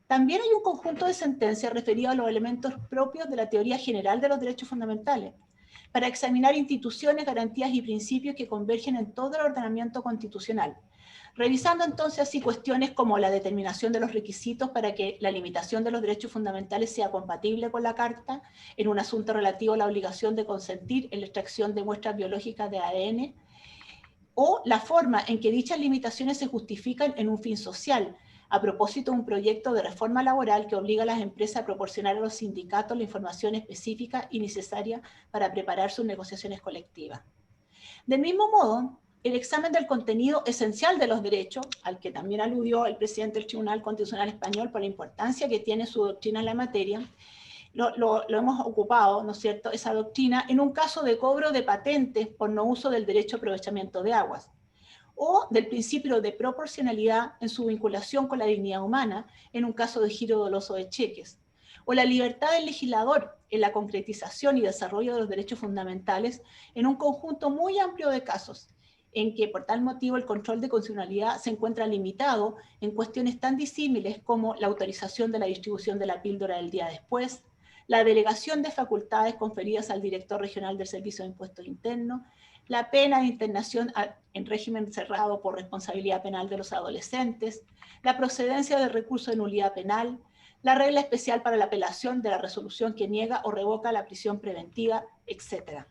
También hay un conjunto de sentencias referido a los elementos propios de la teoría general de los derechos fundamentales, para examinar instituciones, garantías y principios que convergen en todo el ordenamiento constitucional, revisando entonces así cuestiones como la determinación de los requisitos para que la limitación de los derechos fundamentales sea compatible con la Carta en un asunto relativo a la obligación de consentir en la extracción de muestras biológicas de ADN, o la forma en que dichas limitaciones se justifican en un fin social, a propósito de un proyecto de reforma laboral que obliga a las empresas a proporcionar a los sindicatos la información específica y necesaria para preparar sus negociaciones colectivas. Del mismo modo, el examen del contenido esencial de los derechos, al que también aludió el presidente del Tribunal Constitucional Español por la importancia que tiene su doctrina en la materia, lo hemos ocupado, ¿no es cierto?, esa doctrina en un caso de cobro de patentes por no uso del derecho a aprovechamiento de aguas, o del principio de proporcionalidad en su vinculación con la dignidad humana en un caso de giro doloso de cheques, o la libertad del legislador en la concretización y desarrollo de los derechos fundamentales en un conjunto muy amplio de casos, en que por tal motivo el control de constitucionalidad se encuentra limitado en cuestiones tan disímiles como la autorización de la distribución de la píldora del día después, la delegación de facultades conferidas al director regional del Servicio de Impuestos Internos, la pena de internación en régimen cerrado por responsabilidad penal de los adolescentes, la procedencia del recurso de nulidad penal, la regla especial para la apelación de la resolución que niega o revoca la prisión preventiva, etc.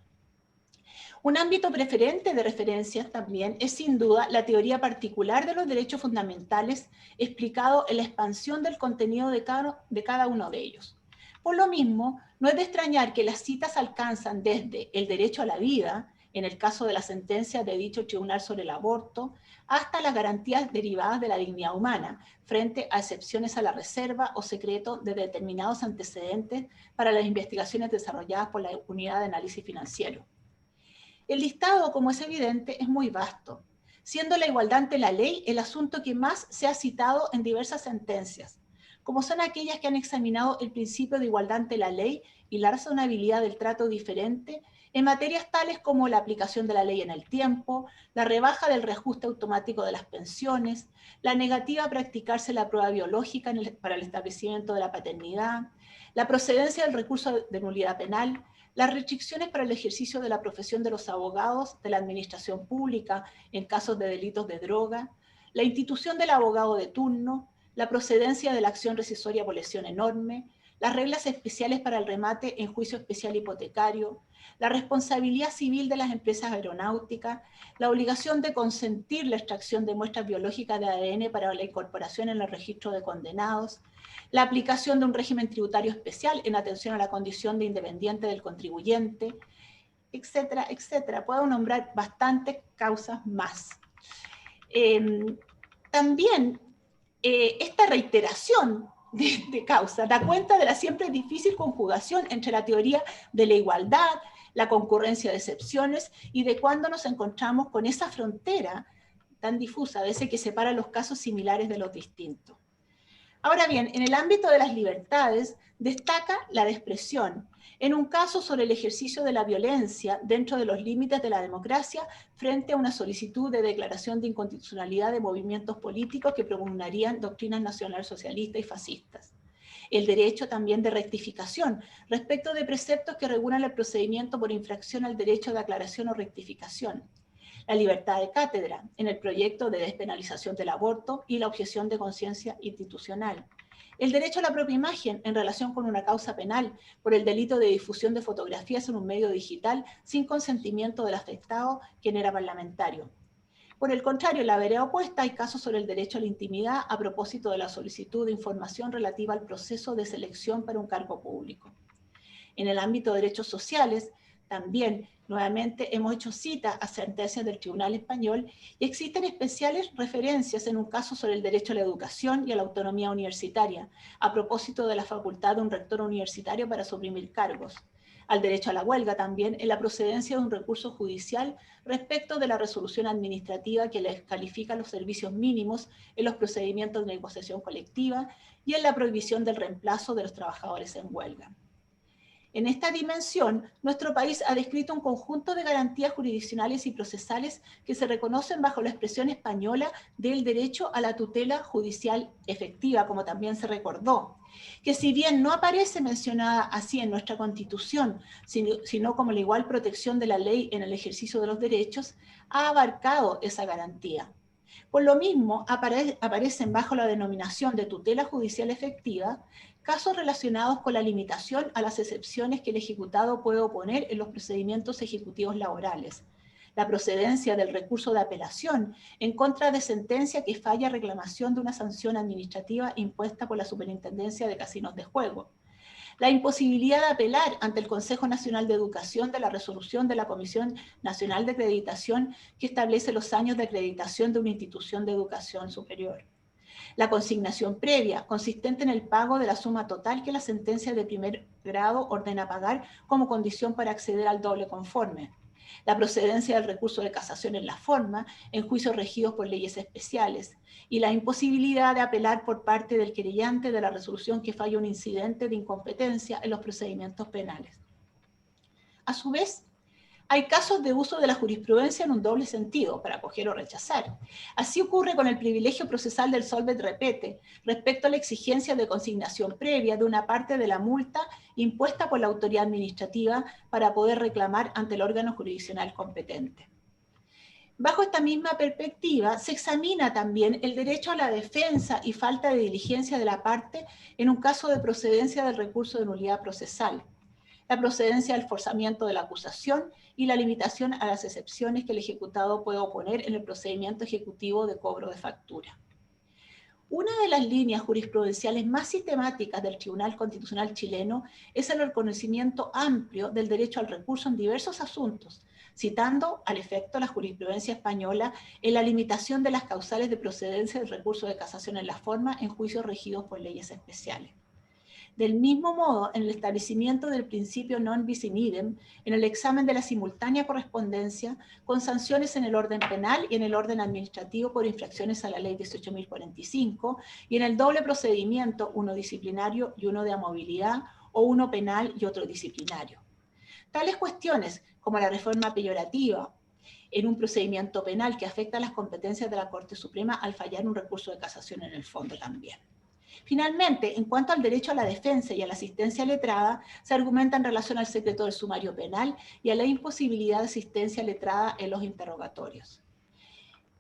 Un ámbito preferente de referencia también es sin duda la teoría particular de los derechos fundamentales explicado en la expansión del contenido de cada uno de ellos. Por lo mismo, no es de extrañar que las citas alcanzan desde el derecho a la vida, en el caso de la sentencia de dicho tribunal sobre el aborto, hasta las garantías derivadas de la dignidad humana, frente a excepciones a la reserva o secreto de determinados antecedentes para las investigaciones desarrolladas por la Unidad de Análisis Financiero. El listado, como es evidente, es muy vasto, siendo la igualdad ante la ley el asunto que más se ha citado en diversas sentencias, como son aquellas que han examinado el principio de igualdad ante la ley y la razonabilidad del trato diferente en materias tales como la aplicación de la ley en el tiempo, la rebaja del reajuste automático de las pensiones, la negativa a practicarse la prueba biológica para el establecimiento de la paternidad, la procedencia del recurso de nulidad penal, las restricciones para el ejercicio de la profesión de los abogados de la administración pública en casos de delitos de droga, la institución del abogado de turno, la procedencia de la acción rescissoria por lesión enorme, las reglas especiales para el remate en juicio especial hipotecario, la responsabilidad civil de las empresas aeronáuticas, la obligación de consentir la extracción de muestras biológicas de ADN para la incorporación en el registro de condenados, la aplicación de un régimen tributario especial en atención a la condición de independiente del contribuyente, etcétera, etcétera. Puedo nombrar bastantes causas más. También esta reiteración de causa da cuenta de la siempre difícil conjugación entre la teoría de la igualdad, la concurrencia de excepciones y de cuándo nos encontramos con esa frontera tan difusa a veces que separa los casos similares de los distintos. Ahora bien, en el ámbito de las libertades destaca la de expresión, en un caso sobre el ejercicio de la violencia dentro de los límites de la democracia frente a una solicitud de declaración de inconstitucionalidad de movimientos políticos que propugnarían doctrinas nacionalsocialistas y fascistas. El derecho también de rectificación respecto de preceptos que regulan el procedimiento por infracción al derecho de aclaración o rectificación. La libertad de cátedra en el proyecto de despenalización del aborto y la objeción de conciencia institucional. El derecho a la propia imagen en relación con una causa penal por el delito de difusión de fotografías en un medio digital sin consentimiento del afectado, quien era parlamentario. Por el contrario, en la vereda opuesta hay casos sobre el derecho a la intimidad a propósito de la solicitud de información relativa al proceso de selección para un cargo público. En el ámbito de derechos sociales, también, nuevamente, hemos hecho cita a sentencias del Tribunal Español y existen especiales referencias en un caso sobre el derecho a la educación y a la autonomía universitaria, a propósito de la facultad de un rector universitario para suprimir cargos. Al derecho a la huelga también en la procedencia de un recurso judicial respecto de la resolución administrativa que les califica los servicios mínimos en los procedimientos de negociación colectiva y en la prohibición del reemplazo de los trabajadores en huelga. En esta dimensión, nuestro país ha descrito un conjunto de garantías jurisdiccionales y procesales que se reconocen bajo la expresión española del derecho a la tutela judicial efectiva, como también se recordó, que si bien no aparece mencionada así en nuestra Constitución, sino como la igual protección de la ley en el ejercicio de los derechos, ha abarcado esa garantía. Por lo mismo, aparecen bajo la denominación de tutela judicial efectiva casos relacionados con la limitación a las excepciones que el ejecutado puede oponer en los procedimientos ejecutivos laborales, la procedencia del recurso de apelación en contra de sentencia que falla reclamación de una sanción administrativa impuesta por la Superintendencia de Casinos de Juego, la imposibilidad de apelar ante el Consejo Nacional de Educación de la resolución de la Comisión Nacional de Acreditación que establece los años de acreditación de una institución de educación superior. La consignación previa, consistente en el pago de la suma total que la sentencia de primer grado ordena pagar como condición para acceder al doble conforme. La procedencia del recurso de casación en la forma, en juicios regidos por leyes especiales, y la imposibilidad de apelar por parte del querellante de la resolución que falla un incidente de incompetencia en los procedimientos penales. A su vez, hay casos de uso de la jurisprudencia en un doble sentido, para acoger o rechazar. Así ocurre con el privilegio procesal del solvet repete, respecto a la exigencia de consignación previa de una parte de la multa impuesta por la autoridad administrativa para poder reclamar ante el órgano jurisdiccional competente. Bajo esta misma perspectiva, se examina también el derecho a la defensa y falta de diligencia de la parte en un caso de procedencia del recurso de nulidad procesal, la procedencia del forzamiento de la acusación y la limitación a las excepciones que el ejecutado puede oponer en el procedimiento ejecutivo de cobro de factura. Una de las líneas jurisprudenciales más sistemáticas del Tribunal Constitucional chileno es el reconocimiento amplio del derecho al recurso en diversos asuntos, citando al efecto la jurisprudencia española en la limitación de las causales de procedencia del recurso de casación en la forma en juicios regidos por leyes especiales. Del mismo modo, en el establecimiento del principio non bis in idem, en el examen de la simultánea correspondencia, con sanciones en el orden penal y en el orden administrativo por infracciones a la ley 18.045, y en el doble procedimiento, uno disciplinario y uno de amovilidad, o uno penal y otro disciplinario. Tales cuestiones, como la reforma peyorativa, en un procedimiento penal que afecta a las competencias de la Corte Suprema al fallar un recurso de casación en el fondo también. Finalmente, en cuanto al derecho a la defensa y a la asistencia letrada, se argumenta en relación al secreto del sumario penal y a la imposibilidad de asistencia letrada en los interrogatorios.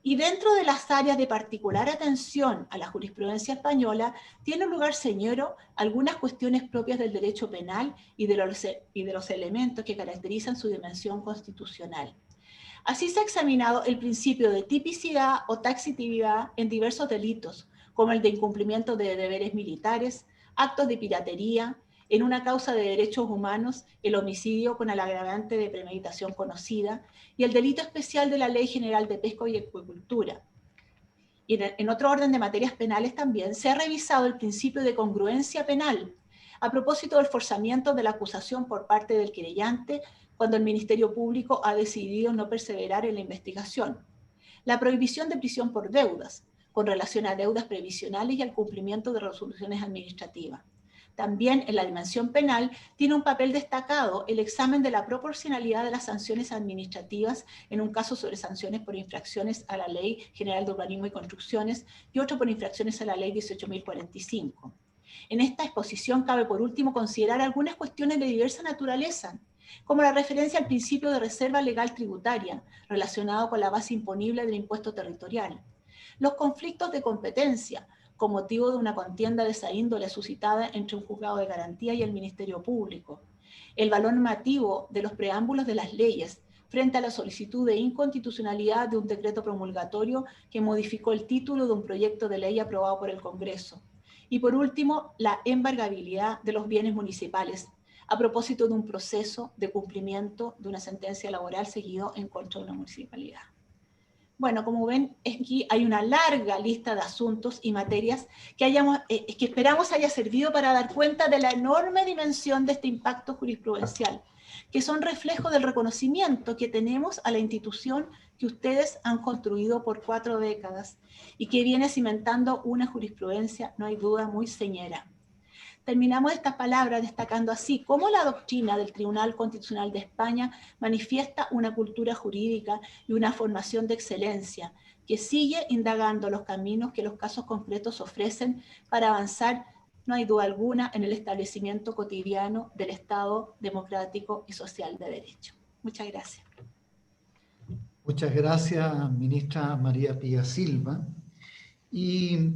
Y dentro de las áreas de particular atención a la jurisprudencia española, tiene lugar, señoro, algunas cuestiones propias del derecho penal y de los elementos que caracterizan su dimensión constitucional. Así se ha examinado el principio de tipicidad o taxitividad en diversos delitos, como el de incumplimiento de deberes militares, actos de piratería, en una causa de derechos humanos, el homicidio con el agravante de premeditación conocida, y el delito especial de la Ley General de Pesca y Acuicultura. Y en otro orden de materias penales también se ha revisado el principio de congruencia penal, a propósito del forzamiento de la acusación por parte del querellante cuando el Ministerio Público ha decidido no perseverar en la investigación, la prohibición de prisión por deudas, con relación a deudas previsionales y al cumplimiento de resoluciones administrativas. También en la dimensión penal tiene un papel destacado el examen de la proporcionalidad de las sanciones administrativas en un caso sobre sanciones por infracciones a la Ley General de Urbanismo y Construcciones y otro por infracciones a la Ley 18.045. En esta exposición cabe por último considerar algunas cuestiones de diversa naturaleza, como la referencia al principio de reserva legal tributaria relacionado con la base imponible del impuesto territorial, los conflictos de competencia, con motivo de una contienda de esa índole suscitada entre un juzgado de garantía y el Ministerio Público, el valor normativo de los preámbulos de las leyes frente a la solicitud de inconstitucionalidad de un decreto promulgatorio que modificó el título de un proyecto de ley aprobado por el Congreso, y por último, la embargabilidad de los bienes municipales, a propósito de un proceso de cumplimiento de una sentencia laboral seguido en contra de una municipalidad. Bueno, como ven, aquí hay una larga lista de asuntos y materias que esperamos haya servido para dar cuenta de la enorme dimensión de este impacto jurisprudencial, que son reflejo del reconocimiento que tenemos a la institución que ustedes han construido por 4 décadas y que viene cimentando una jurisprudencia, no hay duda, muy señera. Terminamos estas palabras destacando así cómo la doctrina del Tribunal Constitucional de España manifiesta una cultura jurídica y una formación de excelencia que sigue indagando los caminos que los casos concretos ofrecen para avanzar, no hay duda alguna, en el establecimiento cotidiano del Estado democrático y social de derecho. Muchas gracias. Muchas gracias, ministra María Pía Silva. Y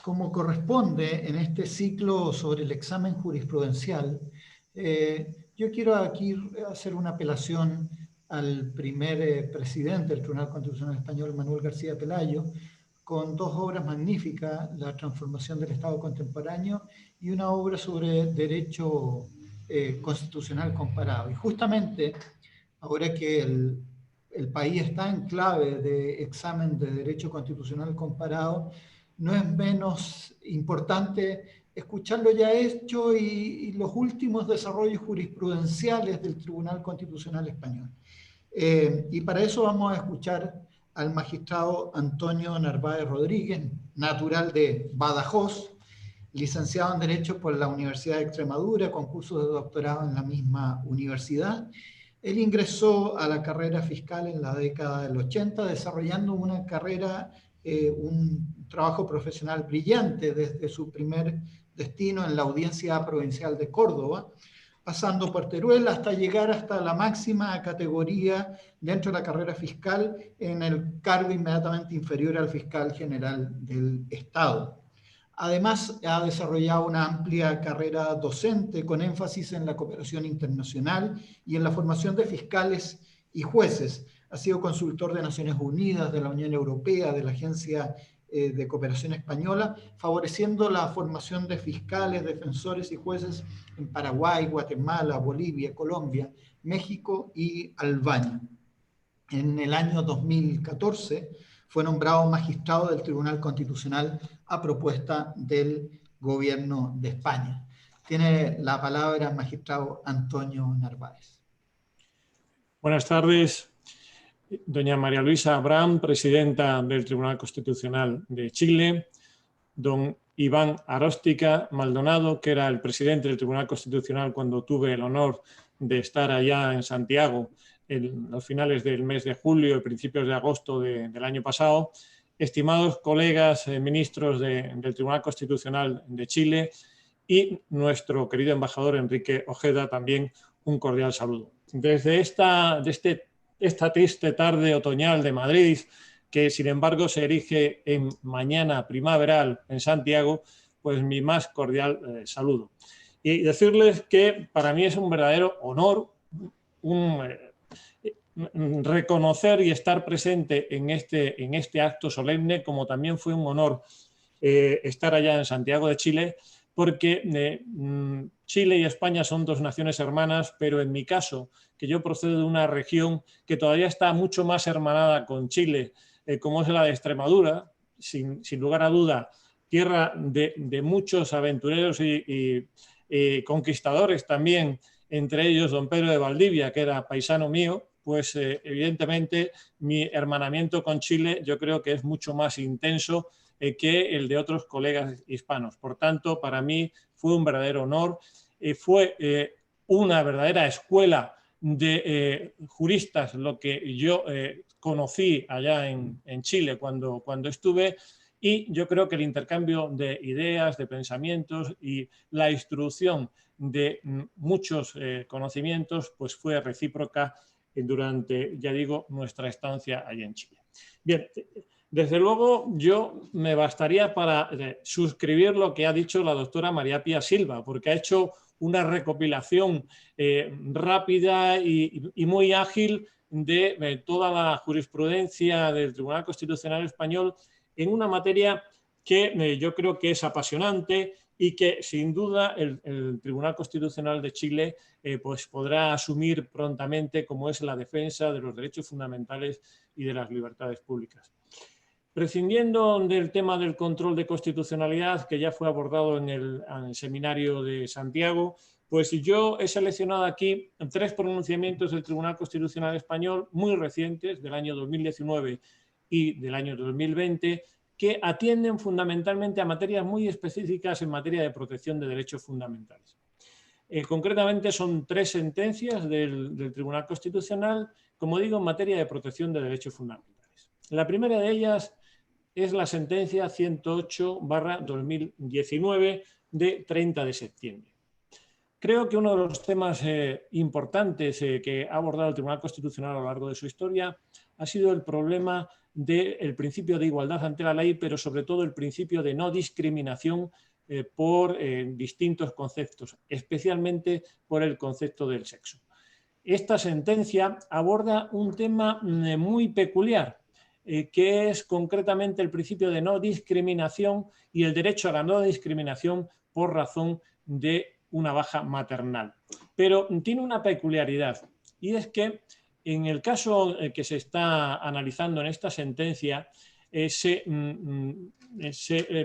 como corresponde en este ciclo sobre el examen jurisprudencial, yo quiero aquí hacer una apelación al primer presidente del Tribunal Constitucional Español, Manuel García Pelayo, con dos obras magníficas, La transformación del Estado contemporáneo y una obra sobre derecho constitucional comparado. Y justamente ahora que el país está en clave de examen de derecho constitucional comparado, no es menos importante escuchar lo ya hecho y los últimos desarrollos jurisprudenciales del Tribunal Constitucional Español. Y para eso vamos a escuchar al magistrado Antonio Narváez Rodríguez, natural de Badajoz, licenciado en Derecho por la Universidad de Extremadura, con cursos de doctorado en la misma universidad. Él ingresó a la carrera fiscal en la década del 80, desarrollando una carrera, un trabajo profesional brillante desde su primer destino en la Audiencia Provincial de Córdoba, pasando por Teruel hasta llegar hasta la máxima categoría dentro de la carrera fiscal en el cargo inmediatamente inferior al fiscal general del Estado. Además, ha desarrollado una amplia carrera docente con énfasis en la cooperación internacional y en la formación de fiscales y jueces. Ha sido consultor de Naciones Unidas, de la Unión Europea, de la Agencia de Cooperación Española, favoreciendo la formación de fiscales, defensores y jueces en Paraguay, Guatemala, Bolivia, Colombia, México y Albania. En el año 2014 fue nombrado magistrado del Tribunal Constitucional a propuesta del Gobierno de España. Tiene la palabra el magistrado Antonio Narváez. Buenas tardes, doña María Luisa Abraham, presidenta del Tribunal Constitucional de Chile, don Iván Aróstica Maldonado, que era el presidente del Tribunal Constitucional cuando tuve el honor de estar allá en Santiago en los finales del mes de julio y principios de agosto del año pasado, estimados colegas ministros del Tribunal Constitucional de Chile y nuestro querido embajador Enrique Ojeda, también un cordial saludo. Desde esta triste tarde otoñal de Madrid, que sin embargo se erige en mañana primaveral en Santiago, pues mi más cordial saludo. Y decirles que para mí es un verdadero honor reconocer y estar presente en este acto solemne, como también fue un honor estar allá en Santiago de Chile, porque Chile y España son dos naciones hermanas, pero en mi caso, que yo procedo de una región que todavía está mucho más hermanada con Chile, como es la de Extremadura, sin lugar a duda, tierra de muchos aventureros y conquistadores también, entre ellos don Pedro de Valdivia, que era paisano mío, pues evidentemente mi hermanamiento con Chile yo creo que es mucho más intenso que el de otros colegas hispanos. Por tanto, para mí fue un verdadero honor, fue una verdadera escuela de juristas lo que yo conocí allá en Chile cuando estuve, y yo creo que el intercambio de ideas, de pensamientos y la instrucción de muchos conocimientos pues fue recíproca durante, ya digo, nuestra estancia allí en Chile. Bien, desde luego yo me bastaría para suscribir lo que ha dicho la doctora María Pía Silva, porque ha hecho una recopilación rápida y muy ágil de toda la jurisprudencia del Tribunal Constitucional Español en una materia que yo creo que es apasionante y que sin duda el Tribunal Constitucional de Chile pues podrá asumir prontamente, como es la defensa de los derechos fundamentales y de las libertades públicas. Prescindiendo del tema del control de constitucionalidad, que ya fue abordado en el seminario de Santiago, pues yo he seleccionado aquí 3 pronunciamientos del Tribunal Constitucional Español muy recientes, del año 2019 y del año 2020, que atienden fundamentalmente a materias muy específicas en materia de protección de derechos fundamentales. Concretamente son 3 sentencias del Tribunal Constitucional, como digo, en materia de protección de derechos fundamentales. La primera de ellas es la sentencia 108/2019 de 30 de septiembre. Creo que uno de los temas importantes que ha abordado el Tribunal Constitucional a lo largo de su historia ha sido el problema del principio de igualdad ante la ley, pero sobre todo el principio de no discriminación por distintos conceptos, especialmente por el concepto del sexo. Esta sentencia aborda un tema muy peculiar, que es concretamente el principio de no discriminación y el derecho a la no discriminación por razón de una baja maternal. Pero tiene una peculiaridad, y es que en el caso que se está analizando en esta sentencia, se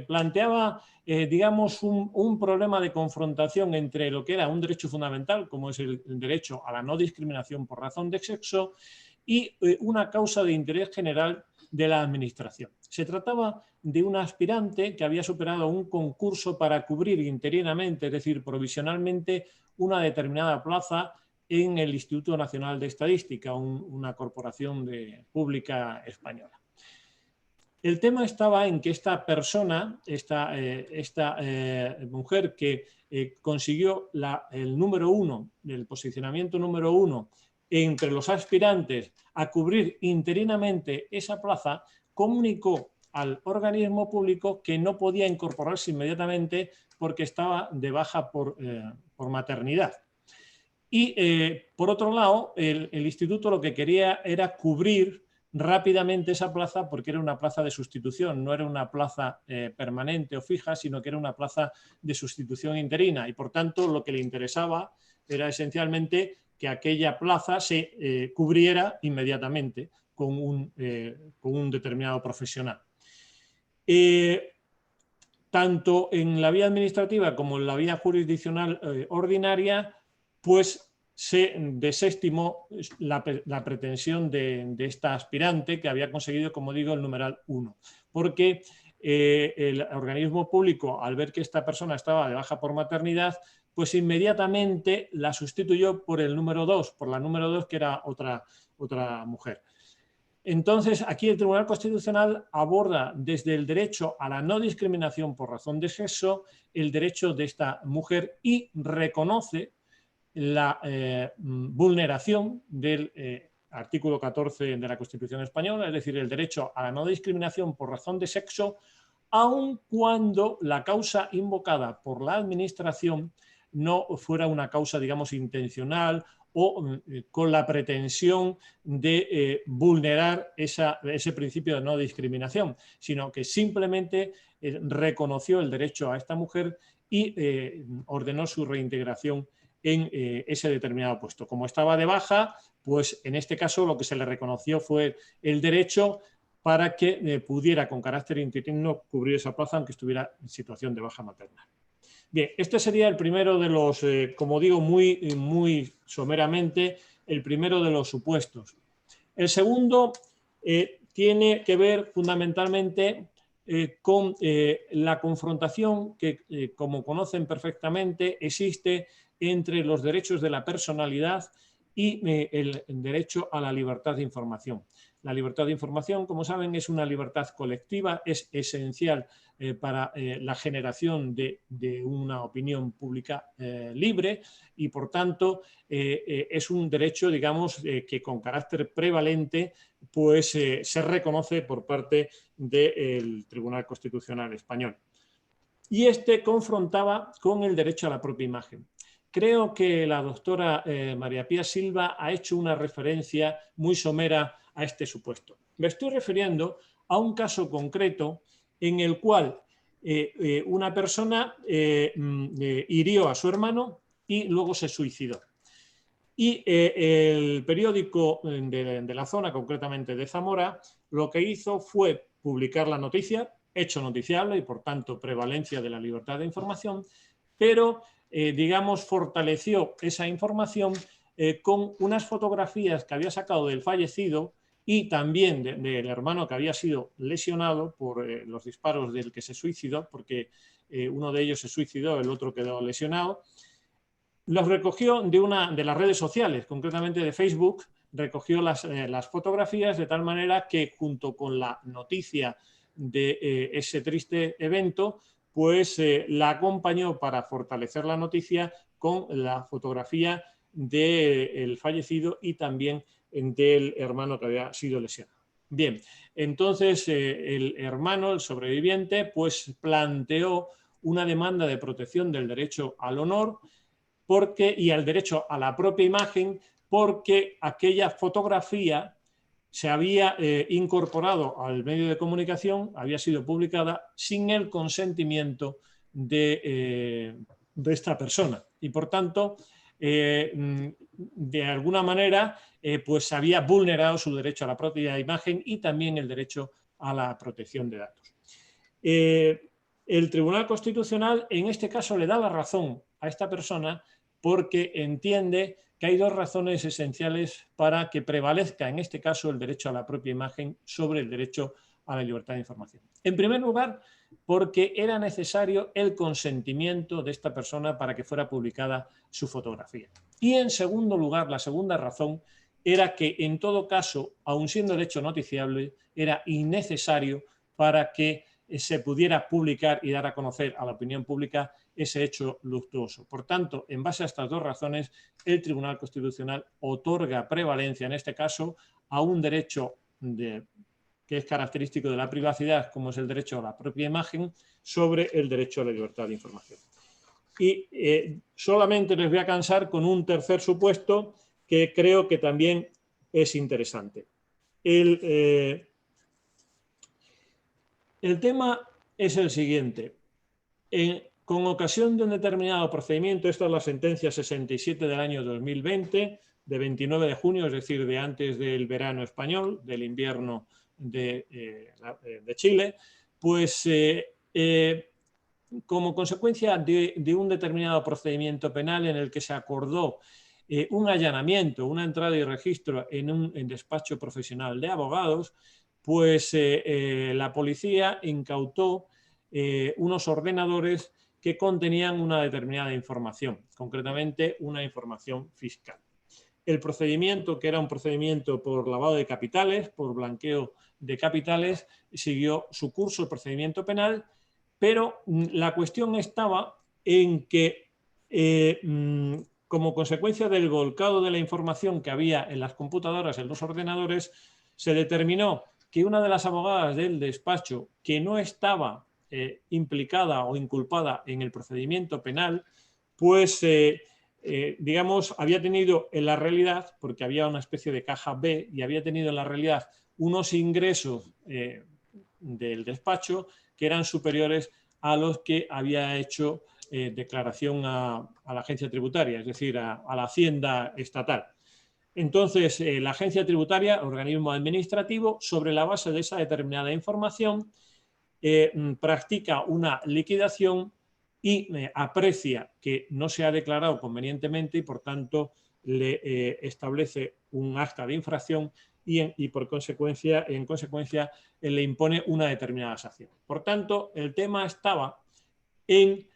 planteaba, digamos, un problema de confrontación entre lo que era un derecho fundamental, como es el derecho a la no discriminación por razón de sexo, y una causa de interés general de la Administración. Se trataba de un aspirante que había superado un concurso para cubrir interinamente, es decir, provisionalmente, una determinada plaza en el Instituto Nacional de Estadística, una corporación pública española. El tema estaba en que esta persona, esta mujer que consiguió el número 1, el posicionamiento número 1 entre los aspirantes a cubrir interinamente esa plaza, comunicó al organismo público que no podía incorporarse inmediatamente porque estaba de baja por maternidad. Y por otro lado, el instituto lo que quería era cubrir rápidamente esa plaza porque era una plaza de sustitución, no era una plaza permanente o fija, sino que era una plaza de sustitución interina, y por tanto lo que le interesaba era esencialmente que aquella plaza se cubriera inmediatamente con un determinado profesional. Tanto en la vía administrativa como en la vía jurisdiccional ordinaria, pues se desestimó la pretensión de esta aspirante que había conseguido, como digo, el numeral 1, porque el organismo público, al ver que esta persona estaba de baja por maternidad, pues inmediatamente la sustituyó por el número 2, por la número 2, que era otra mujer. Entonces, aquí el Tribunal Constitucional aborda desde el derecho a la no discriminación por razón de sexo el derecho de esta mujer y reconoce la vulneración del artículo 14 de la Constitución española, es decir, el derecho a la no discriminación por razón de sexo, aun cuando la causa invocada por la Administración no fuera una causa, digamos, intencional o con la pretensión de vulnerar ese principio de no discriminación, sino que simplemente reconoció el derecho a esta mujer y ordenó su reintegración en ese determinado puesto. Como estaba de baja, pues en este caso lo que se le reconoció fue el derecho para que pudiera con carácter interino cubrir esa plaza aunque estuviera en situación de baja maternal. Bien, este sería el primero de los, como digo muy someramente, el primero de los supuestos. El segundo tiene que ver fundamentalmente con la confrontación que, como conocen perfectamente, existe entre los derechos de la personalidad y el derecho a la libertad de información. La libertad de información, como saben, es una libertad colectiva, es esencial para la generación de una opinión pública libre y, por tanto, es un derecho, digamos, que con carácter prevalente pues, se reconoce por parte del Tribunal Constitucional español. Y este confrontaba con el derecho a la propia imagen. Creo que la doctora María Pía Silva ha hecho una referencia muy somera a este supuesto. Me estoy refiriendo a un caso concreto en el cual una persona hirió a su hermano y luego se suicidó. Y el periódico de la zona, concretamente de Zamora, lo que hizo fue publicar la noticia, hecho noticiable y por tanto prevalencia de la libertad de información, pero digamos fortaleció esa información con unas fotografías que había sacado del fallecido y también del hermano que había sido lesionado por los disparos del que se suicidó, porque uno de ellos se suicidó, el otro quedó lesionado. Los recogió de las redes sociales, concretamente de Facebook, recogió las fotografías de tal manera que junto con la noticia de ese triste evento, pues la acompañó para fortalecer la noticia con la fotografía del fallecido y también del hermano que había sido lesionado. Bien, entonces el hermano, el sobreviviente, pues planteó una demanda de protección del derecho al honor y al derecho a la propia imagen, porque aquella fotografía se había incorporado al medio de comunicación, había sido publicada sin el consentimiento de esta persona. Y por tanto, de alguna manera, pues había vulnerado su derecho a la propia imagen y también el derecho a la protección de datos. El Tribunal Constitucional en este caso le da la razón a esta persona porque entiende que hay dos razones esenciales para que prevalezca en este caso el derecho a la propia imagen sobre el derecho a la libertad de información. En primer lugar, porque era necesario el consentimiento de esta persona para que fuera publicada su fotografía. Y en segundo lugar, la segunda razón era que en todo caso, aun siendo el hecho noticiable, era innecesario para que se pudiera publicar y dar a conocer a la opinión pública ese hecho luctuoso. Por tanto, en base a estas dos razones, el Tribunal Constitucional otorga prevalencia, en este caso, a un derecho que es característico de la privacidad, como es el derecho a la propia imagen, sobre el derecho a la libertad de información. Y solamente les voy a cansar con un tercer supuesto que creo que también es interesante. El tema es el siguiente. Con ocasión de un determinado procedimiento, esta es la sentencia 67 del año 2020, de 29 de junio, es decir, de antes del verano español, del invierno de Chile, pues como consecuencia de un determinado procedimiento penal en el que se acordó un allanamiento, una entrada y registro en un despacho profesional de abogados, pues la policía incautó unos ordenadores que contenían una determinada información, concretamente una información fiscal. El procedimiento, que era un procedimiento por lavado de capitales, por blanqueo de capitales, siguió su curso, el procedimiento penal, pero la cuestión estaba en que como consecuencia del volcado de la información que había en las computadoras, en los ordenadores, se determinó que una de las abogadas del despacho que no estaba implicada o inculpada en el procedimiento penal, pues digamos, había tenido en la realidad, porque había una especie de caja B, y había tenido en la realidad unos ingresos del despacho que eran superiores a los que había hecho declaración a la agencia tributaria, es decir, a la hacienda estatal. Entonces, la agencia tributaria, organismo administrativo, sobre la base de esa determinada información, practica una liquidación y aprecia que no se ha declarado convenientemente y, por tanto, le establece un acta de infracción y por consecuencia, en consecuencia, le impone una determinada sanción. Por tanto, el tema estaba en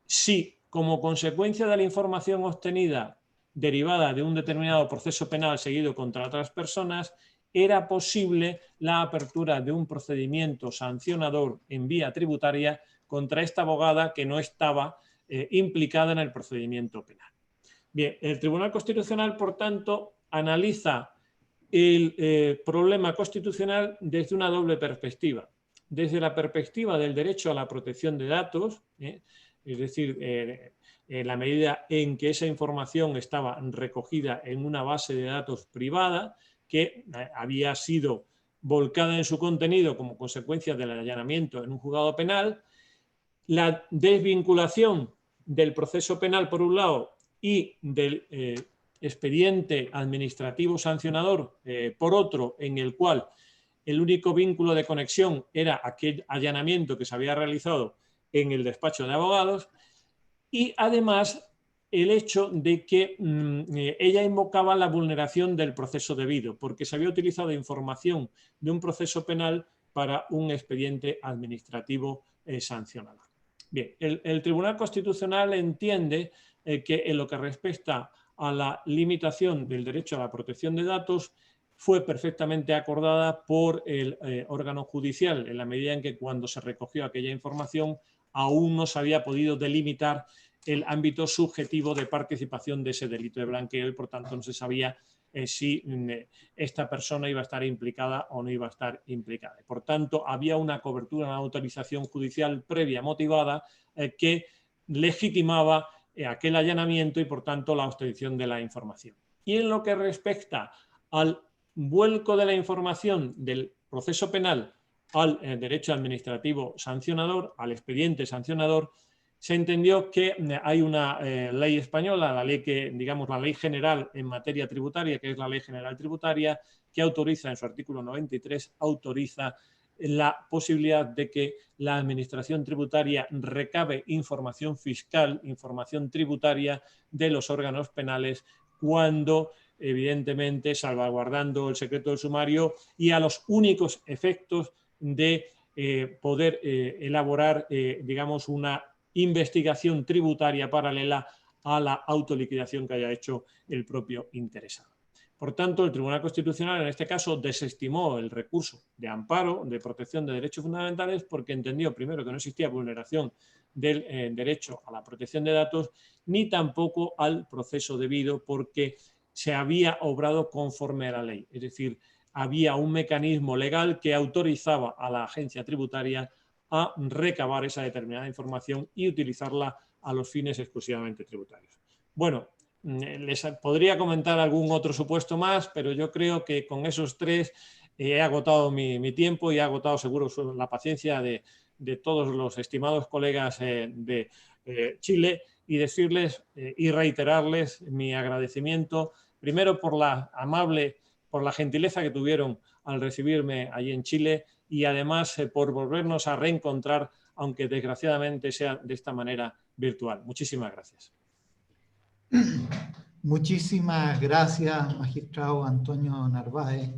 si, como consecuencia de la información obtenida derivada de un determinado proceso penal seguido contra otras personas, era posible la apertura de un procedimiento sancionador en vía tributaria contra esta abogada que no estaba implicada en el procedimiento penal. Bien, el Tribunal Constitucional, por tanto, analiza el problema constitucional desde una doble perspectiva. Desde la perspectiva del derecho a la protección de datos, es decir, en la medida en que esa información estaba recogida en una base de datos privada que había sido volcada en su contenido como consecuencia del allanamiento en un juzgado penal, la desvinculación del proceso penal por un lado y del expediente administrativo sancionador por otro, en el cual el único vínculo de conexión era aquel allanamiento que se había realizado en el despacho de abogados, y además el hecho de que ella invocaba la vulneración del proceso debido, porque se había utilizado información de un proceso penal para un expediente administrativo sancionador. Bien, el Tribunal Constitucional entiende que en lo que respecta a la limitación del derecho a la protección de datos fue perfectamente acordada por el órgano judicial, en la medida en que cuando se recogió aquella información aún no se había podido delimitar el ámbito subjetivo de participación de ese delito de blanqueo y por tanto no se sabía si esta persona iba a estar implicada o no iba a estar implicada. Por tanto, había una cobertura, una autorización judicial previa motivada que legitimaba aquel allanamiento y por tanto la obtención de la información. Y en lo que respecta al vuelco de la información del proceso penal al derecho administrativo sancionador, al expediente sancionador, se entendió que hay una ley española, la ley que, digamos, la ley general en materia tributaria, que es la Ley General Tributaria, que autoriza en su artículo 93, autoriza la posibilidad de que la administración tributaria recabe información fiscal, información tributaria de los órganos penales cuando, evidentemente, salvaguardando el secreto del sumario y a los únicos efectos de poder elaborar, digamos, una investigación tributaria paralela a la autoliquidación que haya hecho el propio interesado. Por tanto, el Tribunal Constitucional en este caso desestimó el recurso de amparo de protección de derechos fundamentales porque entendió primero que no existía vulneración del derecho a la protección de datos ni tampoco al proceso debido porque se había obrado conforme a la ley. Es decir, había un mecanismo legal que autorizaba a la agencia tributaria a recabar esa determinada información y utilizarla a los fines exclusivamente tributarios. Bueno, les podría comentar algún otro supuesto más, pero yo creo que con esos tres he agotado mi tiempo y he agotado seguro la paciencia de todos los estimados colegas de Chile y decirles y reiterarles mi agradecimiento, primero por la gentileza que tuvieron al recibirme allí en Chile y además por volvernos a reencontrar, aunque desgraciadamente sea de esta manera virtual. Muchísimas gracias. Muchísimas gracias, magistrado Antonio Narváez.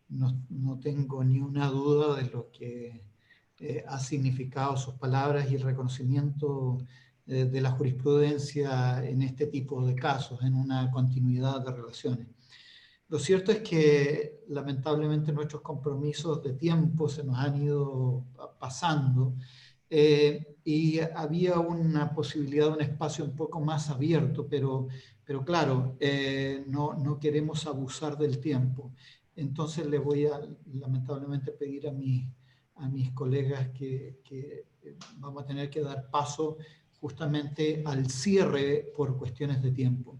No tengo ni una duda de lo que ha significado sus palabras y el reconocimiento de la jurisprudencia en este tipo de casos, en una continuidad de relaciones. Lo cierto es que lamentablemente nuestros compromisos de tiempo se nos han ido pasando y había una posibilidad de un espacio un poco más abierto, pero claro, no queremos abusar del tiempo. Entonces le voy a lamentablemente pedir a mis colegas que vamos a tener que dar paso justamente al cierre por cuestiones de tiempo.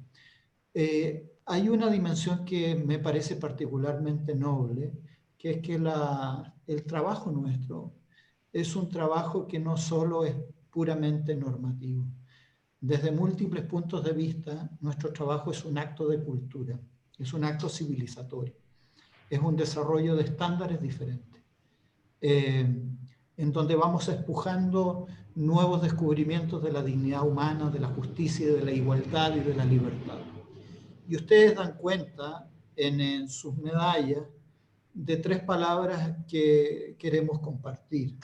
Hay una dimensión que me parece particularmente noble, que es que el trabajo nuestro es un trabajo que no solo es puramente normativo. Desde múltiples puntos de vista, nuestro trabajo es un acto de cultura, es un acto civilizatorio, es un desarrollo de estándares diferentes, en donde vamos espujando nuevos descubrimientos de la dignidad humana, de la justicia, de la igualdad y de la libertad. Y ustedes dan cuenta en sus medallas de tres palabras que queremos compartir.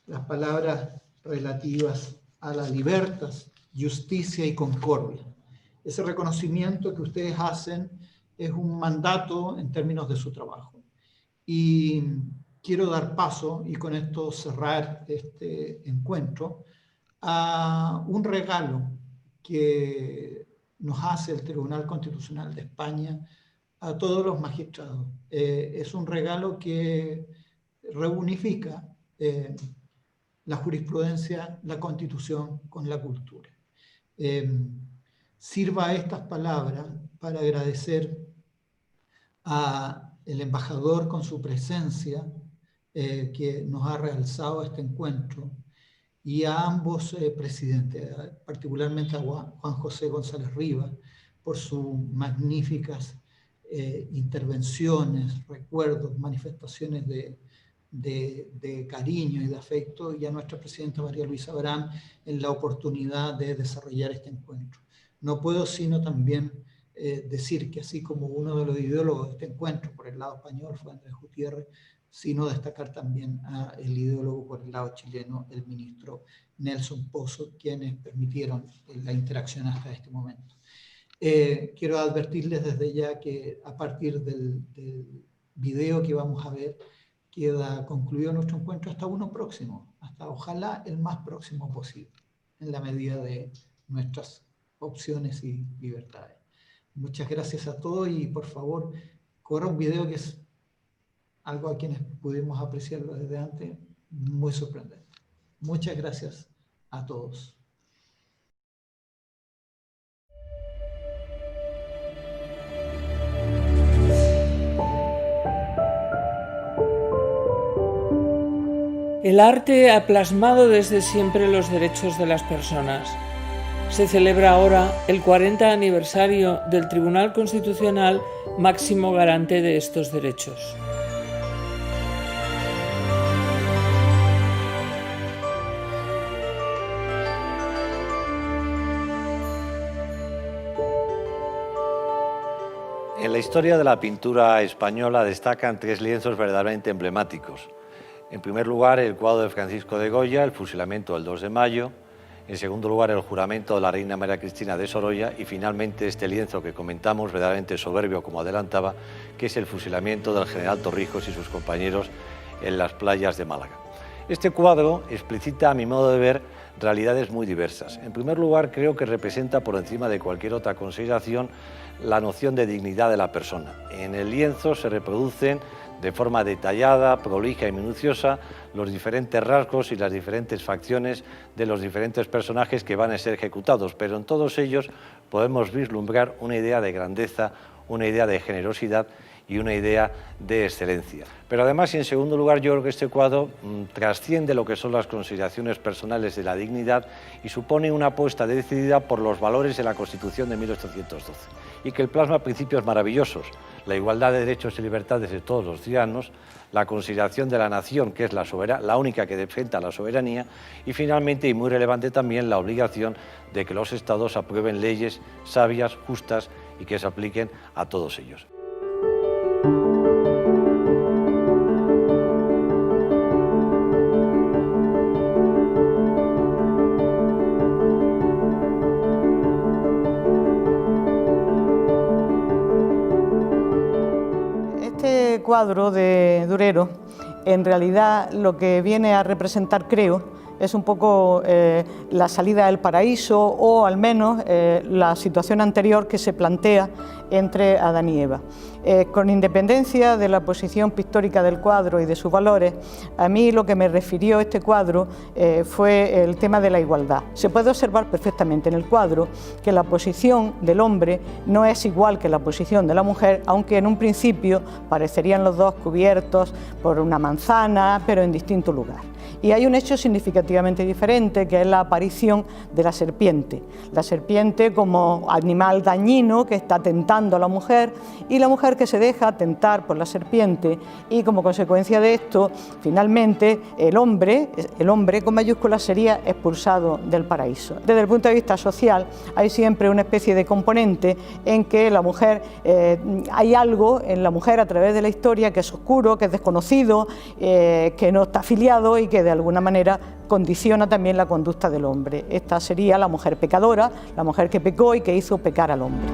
Las palabras relativas a la libertas, justicia y concordia. Ese reconocimiento que ustedes hacen es un mandato en términos de su trabajo. Y quiero dar paso, y con esto cerrar este encuentro, a un regalo que nos hace el Tribunal Constitucional de España a todos los magistrados. Es un regalo que reunifica la jurisprudencia, la Constitución con la cultura. Sirva estas palabras para agradecer al embajador con su presencia que nos ha realzado este encuentro y a ambos presidentes, particularmente a Juan José González Rivas, por sus magníficas intervenciones, recuerdos, manifestaciones de cariño y de afecto, y a nuestra presidenta María Luisa Abraham en la oportunidad de desarrollar este encuentro. no puedo sino también decir que así como uno de los ideólogos de este encuentro por el lado español fue Andrés Gutiérrez, sino destacar también al ideólogo por el lado chileno, el ministro Nelson Pozo, quienes permitieron la interacción hasta este momento. Quiero advertirles desde ya que a partir del video que vamos a ver, queda concluido nuestro encuentro hasta uno próximo, hasta ojalá el más próximo posible, en la medida de nuestras opciones y libertades. Muchas gracias a todos y por favor, corra un video que es algo a quienes pudimos apreciarlo desde antes, muy sorprendente. Muchas gracias a todos. El arte ha plasmado desde siempre los derechos de las personas. Se celebra ahora el 40 aniversario del Tribunal Constitucional, máximo garante de estos derechos. En la historia de la pintura española destacan tres lienzos verdaderamente emblemáticos. En primer lugar, el cuadro de Francisco de Goya, el fusilamiento del 2 de mayo. En segundo lugar, el juramento de la reina María Cristina de Sorolla. Y finalmente, este lienzo que comentamos, verdaderamente soberbio, como adelantaba, que es el fusilamiento del general Torrijos y sus compañeros en las playas de Málaga. Este cuadro explicita, a mi modo de ver, realidades muy diversas. En primer lugar, creo que representa, por encima de cualquier otra consideración, la noción de dignidad de la persona. En el lienzo se reproducen de forma detallada, prolija y minuciosa los diferentes rasgos y las diferentes facciones de los diferentes personajes que van a ser ejecutados, pero en todos ellos podemos vislumbrar una idea de grandeza, una idea de generosidad y una idea de excelencia. Pero además, y en segundo lugar, yo creo que este cuadro trasciende lo que son las consideraciones personales de la dignidad y supone una apuesta decidida por los valores de la Constitución de 1812 y que plasma principios maravillosos: la igualdad de derechos y libertades de todos los ciudadanos, la consideración de la nación, que es la única que defienda la soberanía, y finalmente, y muy relevante también, la obligación de que los estados aprueben leyes sabias, justas y que se apliquen a todos ellos. Este cuadro de Durero, en realidad lo que viene a representar, creo, es un poco la salida del paraíso, o al menos la situación anterior que se plantea entre Adán y Eva. Con independencia de la posición pictórica del cuadro y de sus valores, a mí lo que me refirió este cuadro fue el tema de la igualdad. Se puede observar perfectamente en el cuadro que la posición del hombre no es igual que la posición de la mujer, aunque en un principio parecerían los dos cubiertos por una manzana, pero en distinto lugar. Y hay un hecho significativamente diferente, que es la aparición de la serpiente como animal dañino que está tentando a la mujer, y la mujer que se deja tentar por la serpiente, y como consecuencia de esto, finalmente el hombre con mayúsculas sería expulsado del paraíso. Desde el punto de vista social, hay siempre una especie de componente en que la mujer, hay algo en la mujer a través de la historia que es oscuro, que es desconocido, que no está afiliado y que de alguna manera condiciona también la conducta del hombre. Esta sería la mujer pecadora, la mujer que pecó y que hizo pecar al hombre.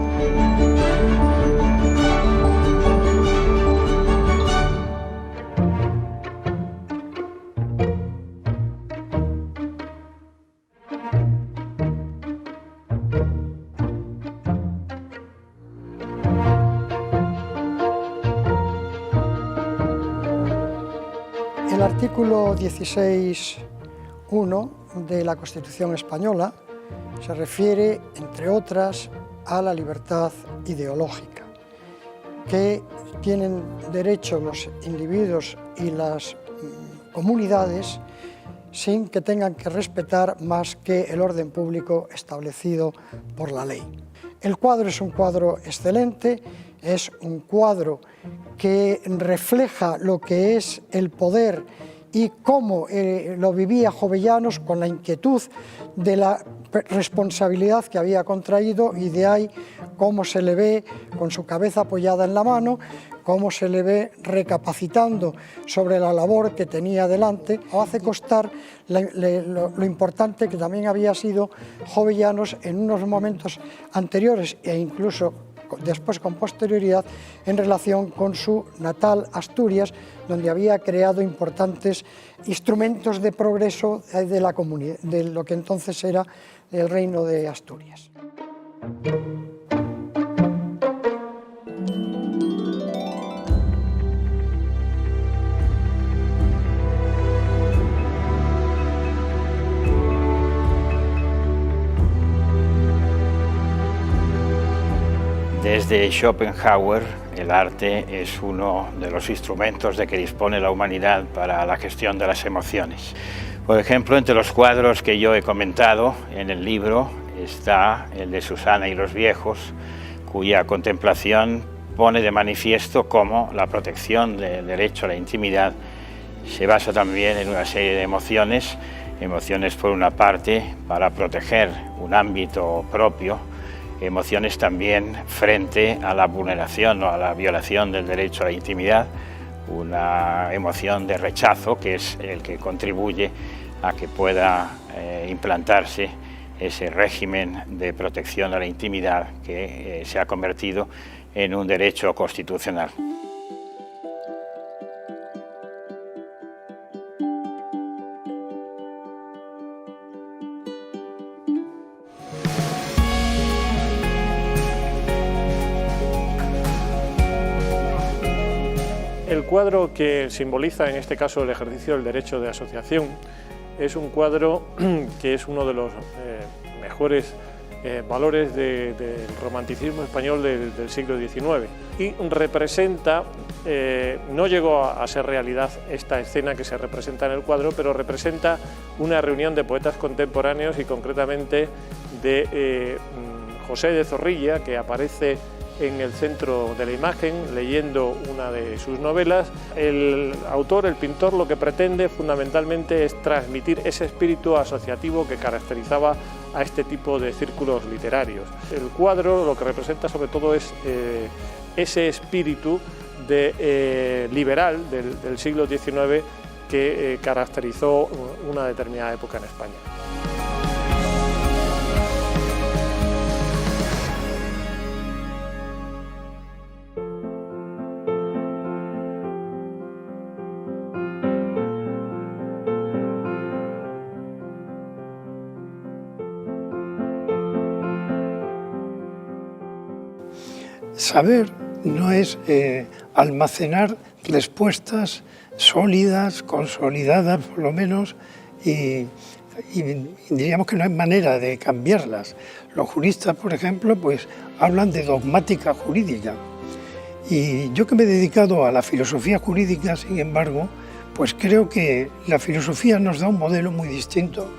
El artículo 16.1 de la Constitución española se refiere, entre otras, a la libertad ideológica, que tienen derecho los individuos y las comunidades sin que tengan que respetar más que el orden público establecido por la ley. El cuadro es un cuadro excelente, es un cuadro que refleja lo que es el poder y cómo lo vivía Jovellanos con la inquietud de la responsabilidad que había contraído, y de ahí cómo se le ve con su cabeza apoyada en la mano, cómo se le ve recapacitando sobre la labor que tenía delante. Hace constar lo importante que también había sido Jovellanos en unos momentos anteriores e incluso después con posterioridad en relación con su natal Asturias, donde había creado importantes instrumentos de progreso de la comunidad, de lo que entonces era el Reino de Asturias. Desde Schopenhauer, el arte es uno de los instrumentos de que dispone la humanidad para la gestión de las emociones. Por ejemplo, entre los cuadros que yo he comentado en el libro está el de Susana y los viejos, cuya contemplación pone de manifiesto cómo la protección del derecho a la intimidad se basa también en una serie de emociones por una parte para proteger un ámbito propio, emociones también frente a la vulneración o a la violación del derecho a la intimidad, una emoción de rechazo que es el que contribuye a que pueda implantarse ese régimen de protección a la intimidad que se ha convertido en un derecho constitucional. El cuadro que simboliza en este caso el ejercicio del derecho de asociación es un cuadro que es uno de los mejores valores del romanticismo español del siglo XIX y representa, no llegó a ser realidad esta escena que se representa en el cuadro, pero representa una reunión de poetas contemporáneos y concretamente de José de Zorrilla, que aparece en el centro de la imagen leyendo una de sus novelas. El autor, el pintor, lo que pretende fundamentalmente es transmitir ese espíritu asociativo que caracterizaba a este tipo de círculos literarios. El cuadro lo que representa sobre todo es ese espíritu liberal del siglo XIX que caracterizó una determinada época en España. Saber no es almacenar respuestas sólidas, consolidadas por lo menos, y diríamos que no hay manera de cambiarlas. Los juristas, por ejemplo, pues hablan de dogmática jurídica. Y yo que me he dedicado a la filosofía jurídica, sin embargo, pues creo que la filosofía nos da un modelo muy distinto,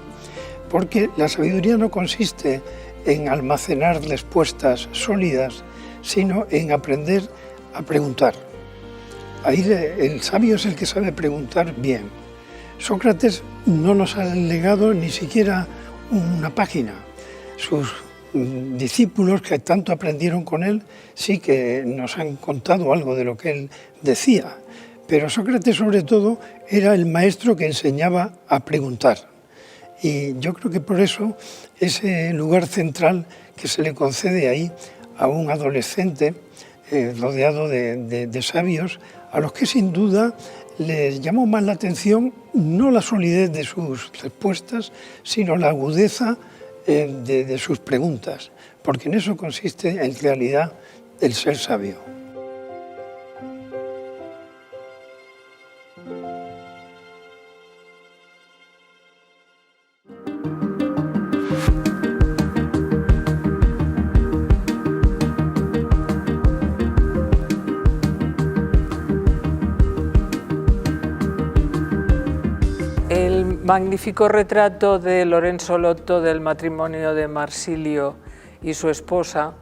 porque la sabiduría no consiste en almacenar respuestas sólidas, sino en aprender a preguntar. Ahí el sabio es el que sabe preguntar bien. Sócrates no nos ha legado ni siquiera una página. Sus discípulos que tanto aprendieron con él sí que nos han contado algo de lo que él decía, pero Sócrates sobre todo era el maestro que enseñaba a preguntar. Y yo creo que por eso ese lugar central que se le concede ahí a un adolescente rodeado de sabios, a los que sin duda les llamó más la atención no la solidez de sus respuestas, sino la agudeza de sus preguntas, porque en eso consiste en realidad el ser sabio. Magnífico retrato de Lorenzo Lotto del matrimonio de Marsilio y su esposa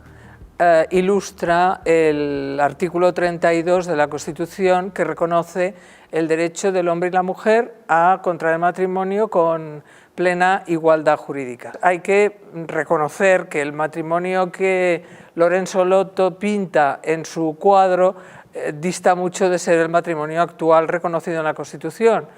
ilustra el artículo 32 de la Constitución, que reconoce el derecho del hombre y la mujer a contraer matrimonio con plena igualdad jurídica. Hay que reconocer que el matrimonio que Lorenzo Lotto pinta en su cuadro dista mucho de ser el matrimonio actual reconocido en la Constitución.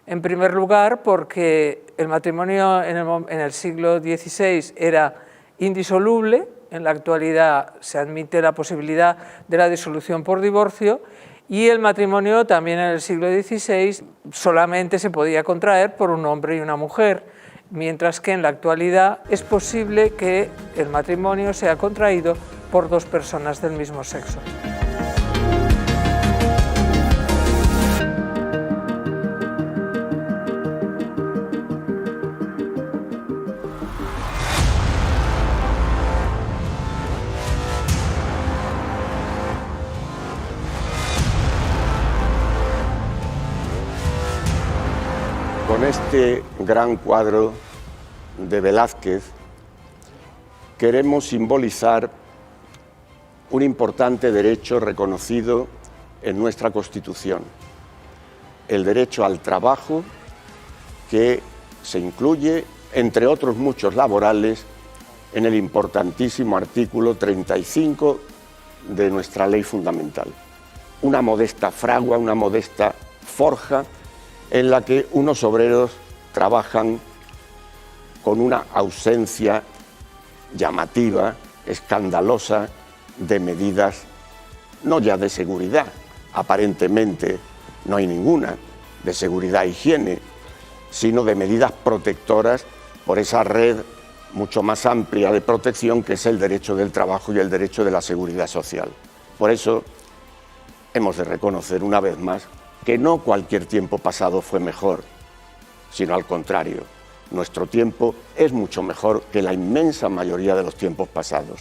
En primer lugar, porque el matrimonio en el siglo XVI era indisoluble. En la actualidad se admite la posibilidad de la disolución por divorcio, y el matrimonio también en el siglo XVI solamente se podía contraer por un hombre y una mujer, mientras que en la actualidad es posible que el matrimonio sea contraído por dos personas del mismo sexo. Con este gran cuadro de Velázquez queremos simbolizar un importante derecho reconocido en nuestra Constitución, el derecho al trabajo, que se incluye, entre otros muchos laborales, en el importantísimo artículo 35 de nuestra ley fundamental. Una modesta fragua, una modesta forja en la que unos obreros trabajan con una ausencia llamativa, escandalosa, de medidas no ya de seguridad, aparentemente no hay ninguna, de seguridad e higiene, sino de medidas protectoras por esa red mucho más amplia de protección que es el derecho del trabajo y el derecho de la seguridad social. Por eso hemos de reconocer una vez más que no cualquier tiempo pasado fue mejor, sino al contrario, nuestro tiempo es mucho mejor que la inmensa mayoría de los tiempos pasados.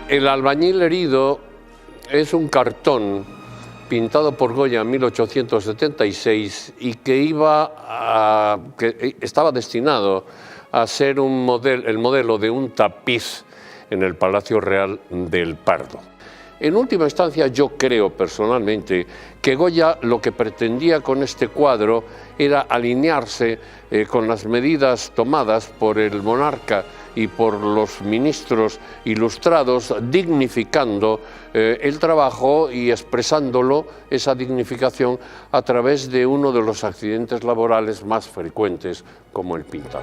El albañil herido es un cartón pintado por Goya en 1876 y que estaba destinado a ser el modelo de un tapiz en el Palacio Real del Pardo. En última instancia, yo creo personalmente que Goya lo que pretendía con este cuadro era alinearse con las medidas tomadas por el monarca y por los ministros ilustrados, dignificando el trabajo y expresándolo, esa dignificación, a través de uno de los accidentes laborales más frecuentes, como el pintar.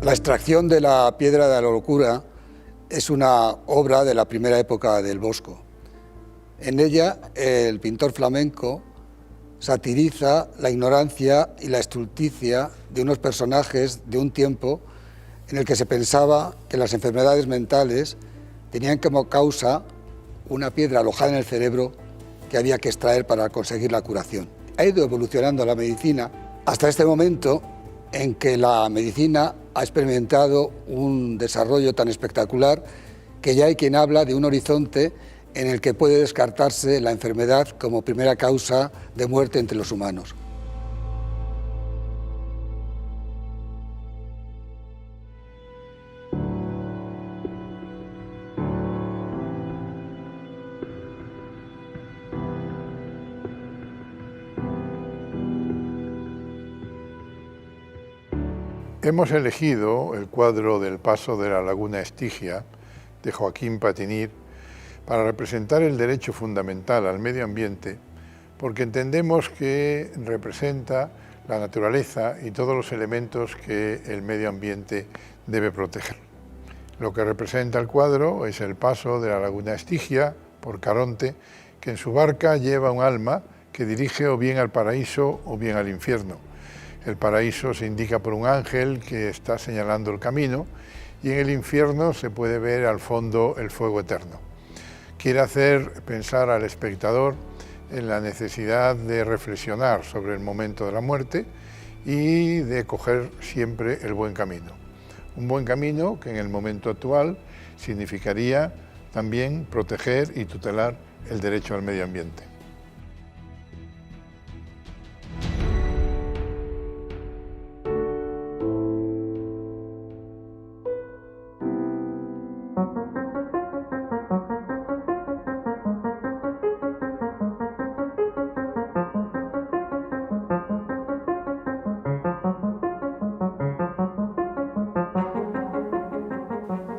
La extracción de la piedra de la locura es una obra de la primera época del Bosco. En ella, el pintor flamenco satiriza la ignorancia y la estulticia de unos personajes de un tiempo en el que se pensaba que las enfermedades mentales tenían como causa una piedra alojada en el cerebro que había que extraer para conseguir la curación. Ha ido evolucionando la medicina hasta este momento en que la medicina ha experimentado un desarrollo tan espectacular que ya hay quien habla de un horizonte en el que puede descartarse la enfermedad como primera causa de muerte entre los humanos. Hemos elegido el cuadro del Paso de la Laguna Estigia de Joaquín Patinir para representar el derecho fundamental al medio ambiente, porque entendemos que representa la naturaleza y todos los elementos que el medio ambiente debe proteger. Lo que representa el cuadro es el paso de la laguna Estigia por Caronte, que en su barca lleva un alma que dirige o bien al paraíso o bien al infierno. El paraíso se indica por un ángel que está señalando el camino y en el infierno se puede ver al fondo el fuego eterno. Quiere hacer pensar al espectador en la necesidad de reflexionar sobre el momento de la muerte y de coger siempre el buen camino. Un buen camino que en el momento actual significaría también proteger y tutelar el derecho al medio ambiente.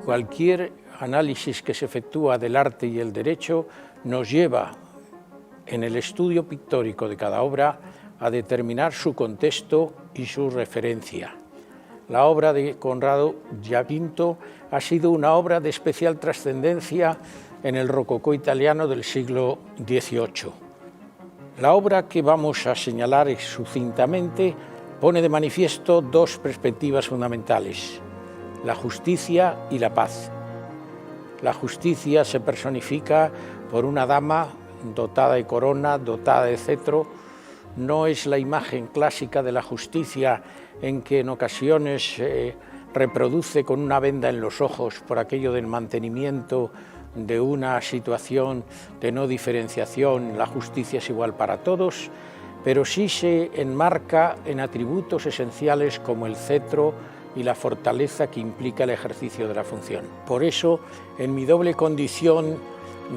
Cualquier análisis que se efectúa del arte y el derecho nos lleva, en el estudio pictórico de cada obra, a determinar su contexto y su referencia. La obra de Conrado Giaquinto ha sido una obra de especial trascendencia en el rococó italiano del siglo XVIII. La obra que vamos a señalar sucintamente pone de manifiesto dos perspectivas fundamentales: la justicia y la paz. La justicia se personifica por una dama dotada de corona, dotada de cetro. No es la imagen clásica de la justicia en que en ocasiones reproduce con una venda en los ojos por aquello del mantenimiento de una situación de no diferenciación, la justicia es igual para todos, pero sí se enmarca en atributos esenciales como el cetro y la fortaleza que implica el ejercicio de la función. Por eso, en mi doble condición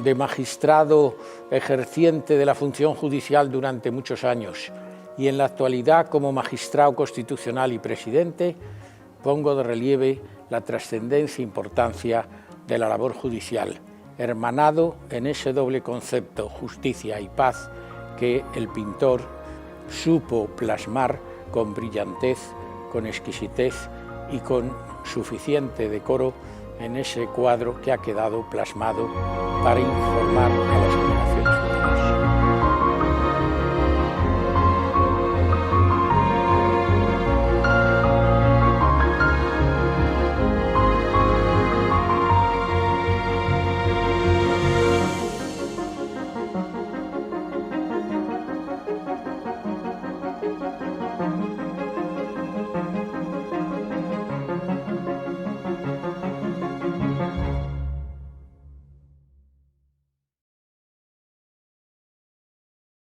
de magistrado ejerciente de la función judicial durante muchos años y en la actualidad como magistrado constitucional y presidente, pongo de relieve la trascendencia e importancia de la labor judicial, hermanado en ese doble concepto, justicia y paz, que el pintor supo plasmar con brillantez, con exquisitez y con suficiente decoro en ese cuadro que ha quedado plasmado para informar a las generaciones.